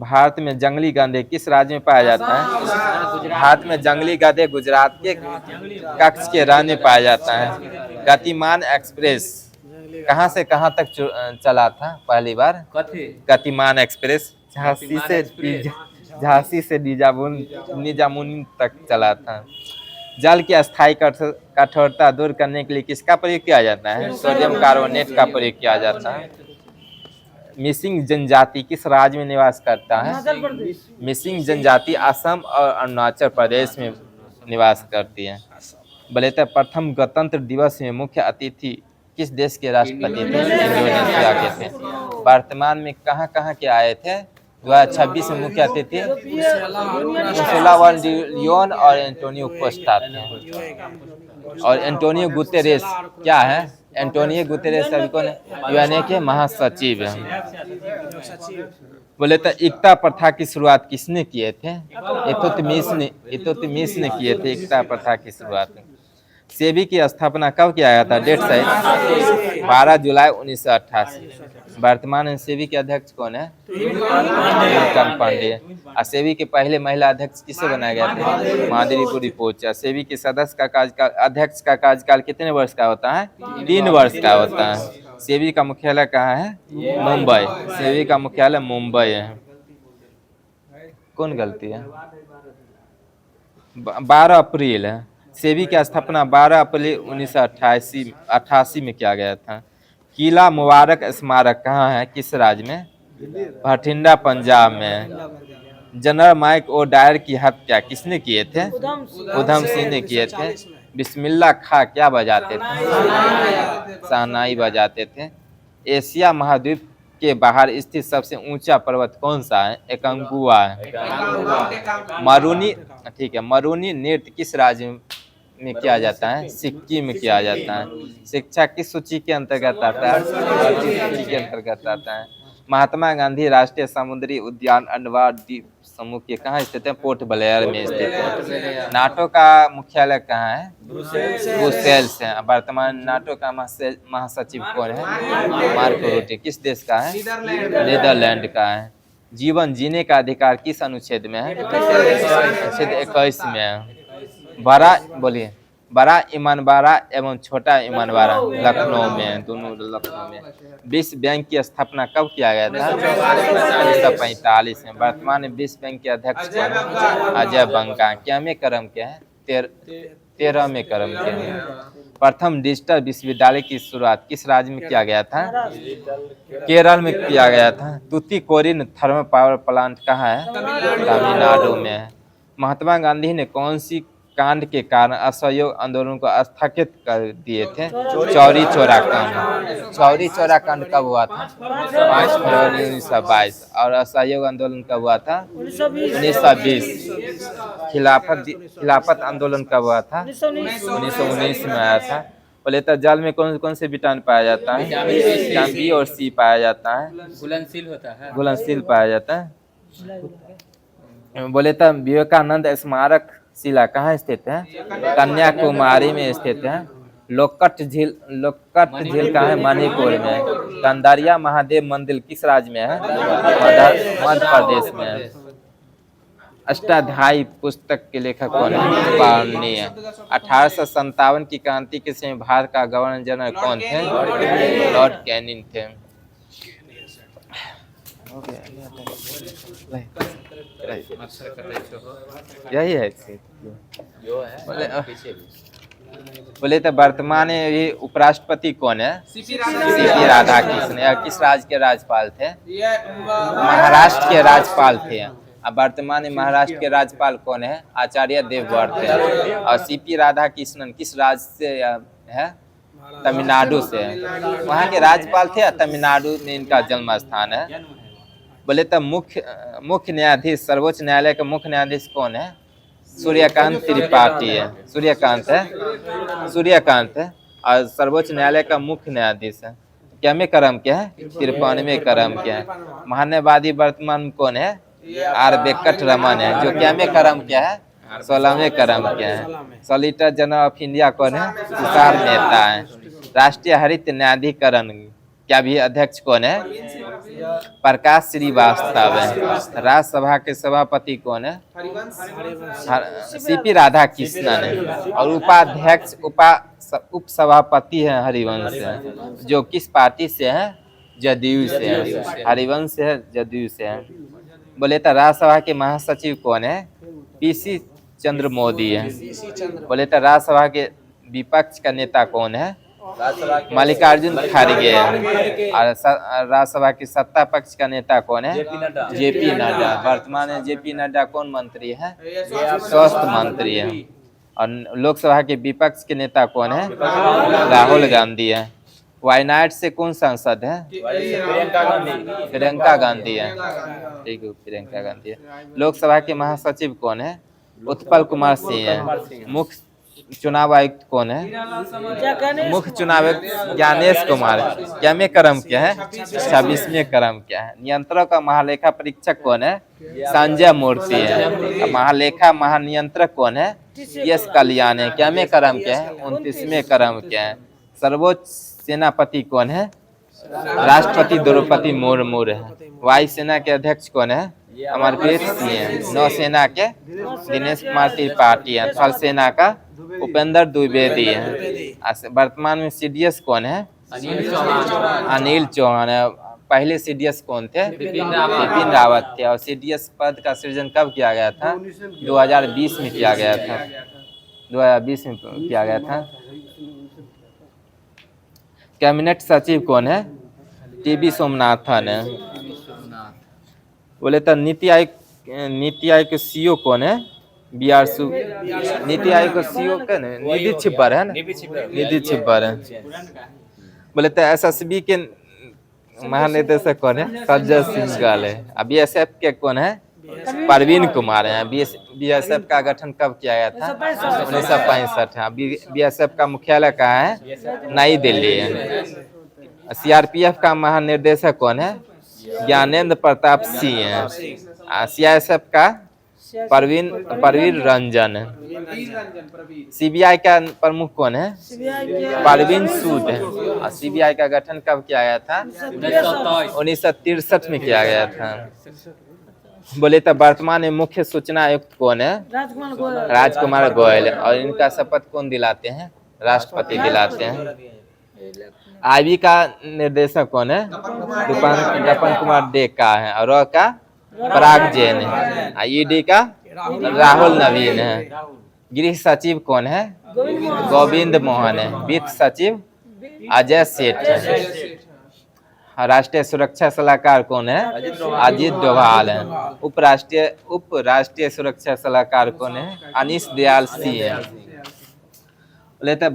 भारत में जंगली गधे किस राज्य में पाया जाता है? भारत में जंगली गधे गुजरात के कच्छ के राज्य में पाया जाता है। गतिमान एक्सप्रेस कहां से कहां तक चला था पहली बार? गतिमान एक्सप्रेस झांसी से निजामुन तक चला था। जल की अस्थायी कठोरता दूर करने के लिए किसका प्रयोग किया जाता है? सोडियम कार्बोनेट का प्रयोग किया जाता है। मिसिंग जनजाति किस राज्य में निवास करता है? मिसिंग जनजाति असम और अरुणाचल प्रदेश में निवास करती है। बोले तो प्रथम गणतंत्र दिवस में मुख्य अतिथि किस देश के राष्ट्रपति थे? इंडोनेशिया के थे। वर्तमान में कहाँ कहाँ के आए थे? 2026 में मुख्य अतिथि उर्सुला वॉन डर लियोन और एंटोनियो कोस्टा थे। और एंटोनियो गुतेरेस क्या है? एंटोनियो गुतेरेस अभी कौन है? यूएनए के महासचिव हैं। बोले तो एकता प्रथा की शुरुआत किसने किए थे? इल्तुतमिश ने किए थे एकता प्रथा की शुरुआत। सेबी की स्थापना कब किया गया था? डेट सही 12 जुलाई 1988। वर्तमान में सेबी के अध्यक्ष कौन है? नीलकंठ पांडे। और सेबी के पहले महिला अध्यक्ष किसे बनाया गया था? माधुरी रिपोर्ट। सेबी के सदस्य का कार्यकाल, अध्यक्ष का कार्यकाल कितने वर्ष का होता है? 3 वर्ष का होता है। सेबी का मुख्यालय कहाँ है? मुंबई। सेबी का मुख्यालय मुंबई है। कौन गलती है? 12 अप्रैल है। सेबी की स्थापना 12 अप्रैल 1988 में किया गया था। किला मुबारक स्मारक कहाँ है? किस राज्य में? बठिंडा पंजाब में। जनरल माइक ओ डायर की हत्या किसने किए थे? उधम सिंह ने किए थे। बिस्मिल्लाह खां क्या बजाते थे? शहनाई बजाते थे। एशिया महाद्वीप के बाहर स्थित सबसे ऊंचा पर्वत कौन सा है? एकांगुआ है। मरूनी, ठीक है, मरूनी नृत्य किस राज्य में किया जाता है? सिक्किम में किया जाता है। शिक्षा किस सूची के अंतर्गत आता है? सूची के अंतर्गत आता है। महात्मा गांधी राष्ट्रीय समुद्री उद्यान अंडमान द्वीप समूह के कहाँ स्थित है? पोर्ट ब्लेयर में स्थित है। नाटो का मुख्यालय कहाँ है? ब्रुसेल्स है। वर्तमान नाटो का महासचिव कौन है? मार्क रूटे। किस देश का है? नीदरलैंड का है। जीवन जीने का अधिकार किस अनुच्छेद में है? अनुच्छेद 21 में है। बड़ा बोलिए, बड़ा इमामबाड़ा एवं छोटा इमामबाड़ा लखनऊ में, दोनों लखनऊ में। विश्व बैंक की स्थापना कब किया गया था? 1945 में। वर्तमान में विश्व बैंक के अध्यक्ष कौन है? अजय बंगा। क्यावें क्रम के हैं? 13वें क्रम के हैं। प्रथम डिजिटल विश्वविद्यालय की शुरुआत किस राज्य में किया गया था? केरल में किया गया था। तूतीकोरिन थर्मल पावर प्लांट कहाँ है? तमिलनाडु में है। महात्मा गांधी ने कौन सी कांड के कारण असहयोग आंदोलन को स्थगित कर दिए थे? चौरी चौरा कांड। चौरी चौरा कांड कब हुआ था? 5 फरवरी 1922। और असहयोग आंदोलन कब हुआ था? 1920। खिलाफत आंदोलन कब हुआ था? 1919 में आया था। बोले तो जल में कौन कौन से विटामिन पाया जाता है? विटामिन बी और सी पाया जाता है। घुलनशील होता है, घुलनशील पाया जाता है। बोले तो विवेकानंद स्मारक शिला कहाँ स्थित है? कन्याकुमारी में स्थित है। लोकट झील कहाँ है? मणिपुर में। कंदारिया महादेव मंदिर किस राज्य में है? मध्य प्रदेश में है। अष्टाध्यायी पुस्तक के लेखक कौन है? पाणिनि है। 1857 की क्रांति के समय भारत का गवर्नर जनरल कौन थे? लॉर्ड कैनिंग थे। यही है। बोले तो वर्तमान में उपराष्ट्रपति कौन है? सीपी राधाकृष्णन। यह किस राज्य के राज्यपाल थे? महाराष्ट्र के राज्यपाल थे। अब वर्तमान में महाराष्ट्र के राज्यपाल कौन है? आचार्य देवव्रत है। और सीपी राधाकृष्णन किस राज्य से है? तमिलनाडु से है। वहाँ के राज्यपाल थे और तमिलनाडु में इनका जन्म स्थान है। बोले तो मुख्य न्यायाधीश, सर्वोच्च न्यायालय का मुख्य न्यायाधीश कौन है? सूर्यकांत त्रिपाठी है। सूर्यकांत है और सर्वोच्च न्यायालय का मुख्य न्यायाधीश है। क्या में क्रम क्या है? 53वें क्रम क्या है। महान्यायवादी वर्तमान में कौन है? आर वेंकट रमन है। जो क्या में क्रम क्या है? 16वें क्रम क्या है। सॉलिसिटर जनरल ऑफ इंडिया कौन है? तुषार मेहता है। राष्ट्रीय हरित न्यायाधिकरण क्या भी अध्यक्ष कौन है? प्रकाश श्रीवास्तव है। राज्यसभा के सभापति कौन है? सीपी राधाकृष्णन है। और उपाध्यक्ष उप सभापति है हरिवंश है। जो किस पार्टी से है? जदयू से है। हरिवंश है, जदयू से है। बोले तो राज्यसभा के महासचिव कौन है? पीसी चंद्र मोदी है। बोले तो राज्यसभा के विपक्ष का नेता कौन है? मल्लिकार्जुन खड़गे है। और राज्यसभा की सत्ता पक्ष का नेता कौन है? जेपी नड्डा। वर्तमान में जेपी नड्डा कौन मंत्री है? स्वास्थ्य मंत्री है। और लोकसभा के विपक्ष के नेता कौन है? राहुल गांधी है। वायनाड से कौन सांसद है? प्रियंका गांधी है। ठीक है, प्रियंका गांधी है। लोकसभा के महासचिव कौन है? उत्पल कुमार सिंह है। मुख्य चुनाव आयुक्त कौन है? मुख्य चुनाव आयुक्त ज्ञानेश कुमार। क्या में क्रम क्या है? 26वें क्रम क्या है। नियंत्रक का महालेखा परीक्षक कौन है? संजय मूर्ति है। महालेखा महानियंत्रक कौन है? एस कल्याण है। क्या में क्रम क्या है? 29वें क्रम क्या है। सर्वोच्च सेनापति कौन है? राष्ट्रपति द्रौपदी मुर्मू है। वायुसेना के अध्यक्ष कौन है? अमरप्रीत सिंह है। नौसेना के दिनेश कुमार त्रिपाठी है। थल सेना का उपेंद्र द्विवेदी है। वर्तमान में सीडीएस कौन है? अनिल चौहान है। पहले सीडीएस कौन थे? बिपिन रावत थे। और सीडीएस पद का सृजन कब किया गया था? 2020 में किया गया था। 2020 में किया गया था। कैबिनेट सचिव कौन है? टीबी सोमनाथन है। बोले तो नीति आयोग के सीईओ कौन है? बीआर सु। नीति आयोग का सीईओ कौन है? निधि छिब्बर है ना? निधि छिब्बर है। बोले तो एसएसबी के महानिदेशक कौन है? सज्जन सिंह गाल है। बीएसएफ के कौन है? परवीन कुमार है। बीएसएफ का गठन कब किया गया था? 1965 है। बीएसएफ का मुख्यालय कहाँ है? नई दिल्ली है। सीआरपीएफ का महानिदेशक कौन है? ज्ञानेंद्र प्रताप सिंह है। सीआईएसएफ का परवीन रंजन है। सीबीआई का प्रमुख कौन है? परवीन सूद है। और सीबीआई का गठन कब किया गया था? 1963 में किया गया था। बोले तो वर्तमान में मुख्य सूचना आयुक्त कौन है? राजकुमार गोयल। और इनका शपथ कौन दिलाते हैं? राष्ट्रपति दिलाते हैं। आईबी का निर्देशक कौन है? दीपन कुमार डेका है। और रॉ का पराग जैन है। ईडी का राहुल नवीन है। गृह सचिव कौन है? गोविंद मोहन है। वित्त सचिव अजय सेठ है। राष्ट्रीय सुरक्षा सलाहकार कौन है? अजीत डोभाल है। उप राष्ट्रीय सुरक्षा सलाहकार कौन है? अनीश दयाल सिंह है। बोले तो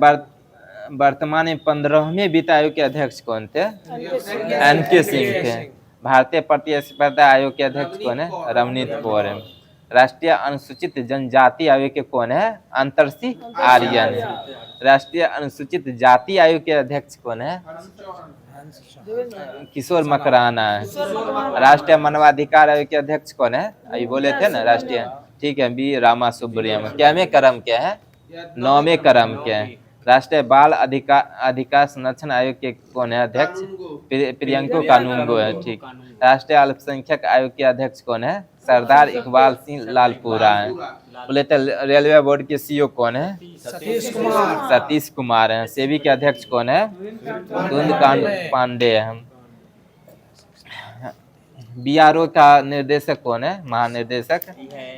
वर्तमान में 15वें वित्त आयोग के अध्यक्ष कौन थे? एनके सिंह थे। भारतीय प्रतिस्पर्धा आयोग के अध्यक्ष कौन है? रवनीत कौर है। राष्ट्रीय अनुसूचित जनजाति आयोग के कौन है? अंतरसी आर्यन है। राष्ट्रीय अनुसूचित जाति आयोग के अध्यक्ष कौन है? किशोर मकराना है। राष्ट्रीय मानवाधिकार आयोग के अध्यक्ष कौन है? अभी बोले थे ना राष्ट्रीय, ठीक है, बी रामा सुब्रमण्यम। क्या में क्रम क्या है? 9वें क्रम क्या है। राष्ट्रीय बाल अधिकार संरक्षण आयोग के कौन है अध्यक्ष? प्रियंको कानूनगो है। ठीक। राष्ट्रीय अल्पसंख्यक आयोग के अध्यक्ष कौन है? सरदार इकबाल सिंह लालपुरा है। बोले तो रेलवे बोर्ड के सीईओ कौन है? सतीश कुमार है। सेबी के अध्यक्ष कौन है? धुंधकांत पांडे है। बीआरओ का निर्देशक कौन है? महानिदेशक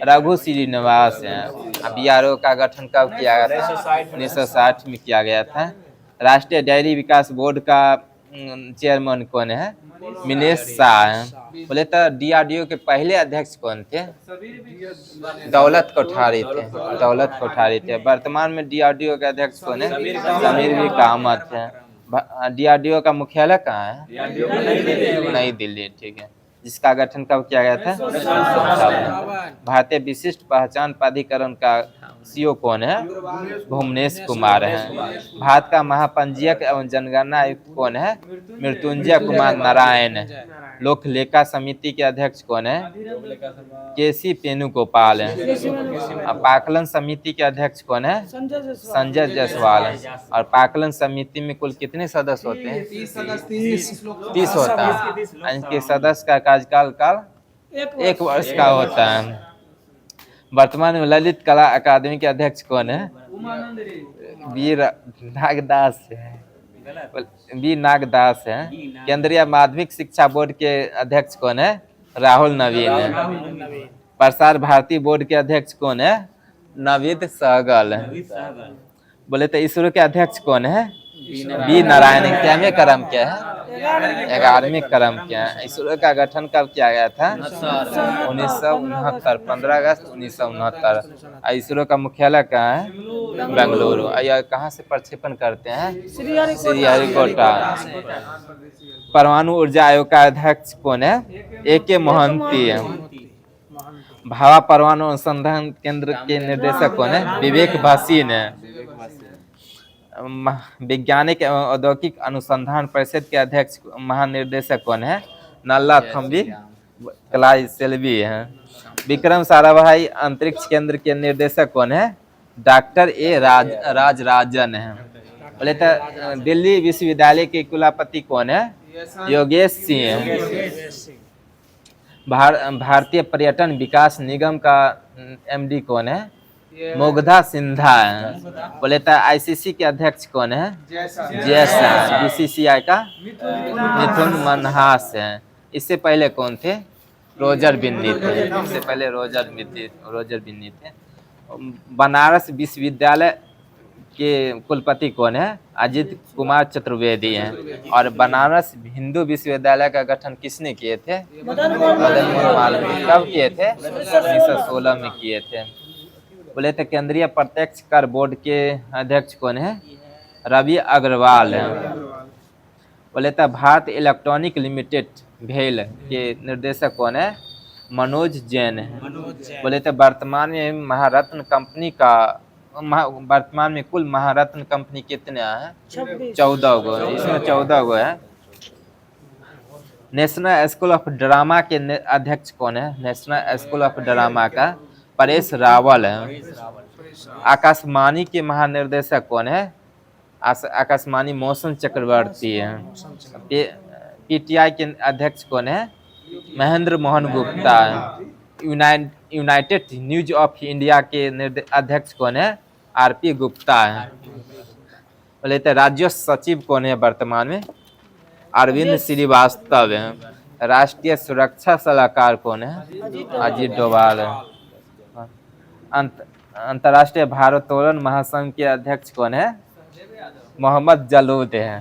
रघु श्रीनिवास है। बीआरओ का गठन कब किया गया था? 1960 में किया गया था। राष्ट्रीय डेयरी विकास बोर्ड का चेयरमैन कौन है? मिनेश शाह हैं। बोले तो DRDO के पहले अध्यक्ष कौन थे? दौलत कोठारी थे। दौलत कोठारी थे। वर्तमान में DRDO के अध्यक्ष कौन है? समीर भी कामत है। DRDO का मुख्यालय कहाँ है? नई दिल्ली। ठीक है। जिसका गठन कब किया गया था? 1957। भारतीय विशिष्ट पहचान प्राधिकरण का CEO कौन है? भुवनेश कुमार हैं। भारत का महापंजीयक एवं जनगणना आयुक्त कौन है? मृत्युंजय कुमार नारायण। लोक लेखा समिति के अध्यक्ष कौन है? KC वेणुगोपाल है। पाकलन समिति के अध्यक्ष कौन है? संजय जायसवाल है। और पाकलन समिति में कुल कितने सदस्य होते हैं? 30 होता है। इनके सदस्य का कार्यकाल 1 वर्ष का होता है। वर्तमान में ललित कला अकादमी के अध्यक्ष कौन है? वीर नागदास है। वी नागदास है। केंद्रीय माध्यमिक शिक्षा बोर्ड के अध्यक्ष कौन है? राहुल नवीन है। प्रसार भारती बोर्ड के अध्यक्ष कौन है? नवीद सहगल है। बोले तो इसरो के अध्यक्ष कौन है? बी नारायण। क्या क्रम क्या है? 11वें क्रम क्या है? इसरो का गठन कब किया गया था? 1969। 15 अगस्त 1969। इसरो का मुख्यालय कहाँ है? बेंगलुरु। यह कहाँ से प्रक्षेपण करते हैं? श्रीहरिकोटा। परमाणु ऊर्जा आयोग का अध्यक्ष कौन है? AK मोहंती है। भाभा परमाणु अनुसंधान केंद्र के निर्देशक कौन है? विवेक भासीन है। वैज्ञानिक एवं औद्योगिक अनुसंधान परिषद के अध्यक्ष महानिर्देशक कौन है? नल्ला थम्बी कलाई सेल्वी है। विक्रम साराभाई अंतरिक्ष केंद्र के निर्देशक कौन है? डॉक्टर A राजराजन है। बोले तो दिल्ली विश्वविद्यालय के कुलपति कौन है? योगेश सिंह है। भारतीय पर्यटन विकास निगम का MD कौन है? मुग्धा सिन्हा है। बोले तो ICC के अध्यक्ष कौन है? जयशंकर। BCCI का मिथुन मनहास है। इससे पहले कौन थे? रोजर बिन्नी थे। इससे पहले रोजर बिन्नी थे। बनारस विश्वविद्यालय के कुलपति कौन है? अजित कुमार चतुर्वेदी हैं। और बनारस हिंदू विश्वविद्यालय का गठन किसने किए थे? मदन मोहन मालवीय। कब किए थे? 1916 में किए थे। बोले तो केंद्रीय प्रत्यक्ष कर बोर्ड के अध्यक्ष कौन है? रवि अग्रवाल है। बोले तो भारत इलेक्ट्रॉनिक लिमिटेड भेल के निर्देशक कौन है? मनोज जैन है। बोले तो वर्तमान में कुल महारत्न कंपनी कितने हैं? 14 गो। इसमें 14 गो है। नेशनल स्कूल ऑफ ड्रामा के अध्यक्ष कौन है? नेशनल स्कूल ऑफ ड्रामा का परेश रावल है। आकाशवाणी के महानिर्देशक कौन है? आकाशवाणी मोशन चक्रवर्ती है। PTI के अध्यक्ष कौन है? महेंद्र मोहन गुप्ता है। यूनाइटेड न्यूज ऑफ इंडिया के अध्यक्ष कौन है? RP गुप्ता है। बोले तो राज्य सचिव कौन है वर्तमान में? अरविंद श्रीवास्तव है। राष्ट्रीय सुरक्षा सलाहकार कौन है? अजीत डोभाल है। अंतर्राष्ट्रीय भारोत्तोलन महासंघ के अध्यक्ष कौन है? मोहम्मद जलूद है।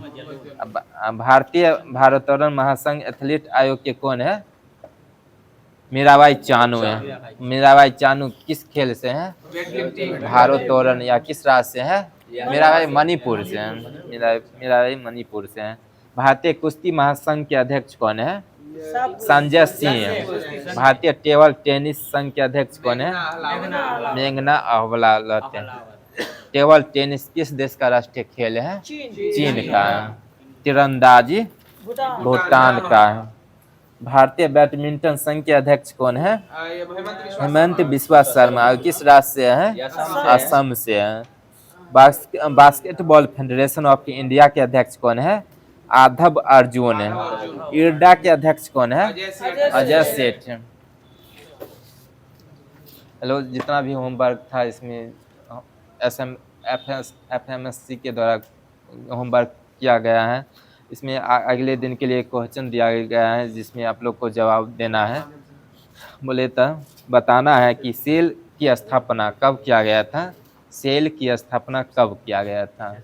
भारतीय भारोत्तोलन महासंघ एथलीट आयोग के कौन है? मीराबाई चानू है। मीराबाई चानू किस खेल से हैं? भारोत्तोलन। या किस राज्य से है? मीराबाई मणिपुर से हैं। मीराबाई मणिपुर से हैं। भारतीय कुश्ती महासंघ के अध्यक्ष कौन है? संजय सिंह है। भारतीय टेबल टेनिस संघ के अध्यक्ष कौन है? मेघना अहलावत है। टेबल टेनिस किस देश का राष्ट्रीय खेल है? चीन का है। तीरंदाजी भूटान का है। भारतीय बैडमिंटन संघ के अध्यक्ष कौन है? हेमंत बिस्वा शर्मा। किस राज्य से है? असम से है। बास्केटबॉल फेडरेशन ऑफ इंडिया के अध्यक्ष कौन है? आधव अर्जुन है। इरडा के अध्यक्ष कौन है? अजय सेठ है। हेलो, जितना भी होमवर्क था इसमें FMSC के द्वारा होमवर्क किया गया है। इसमें अगले दिन के लिए क्वेश्चन दिया गया है जिसमें आप लोग को जवाब देना है। बोले तो बताना है कि सेल की स्थापना कब किया गया था? सेल की स्थापना कब किया गया था?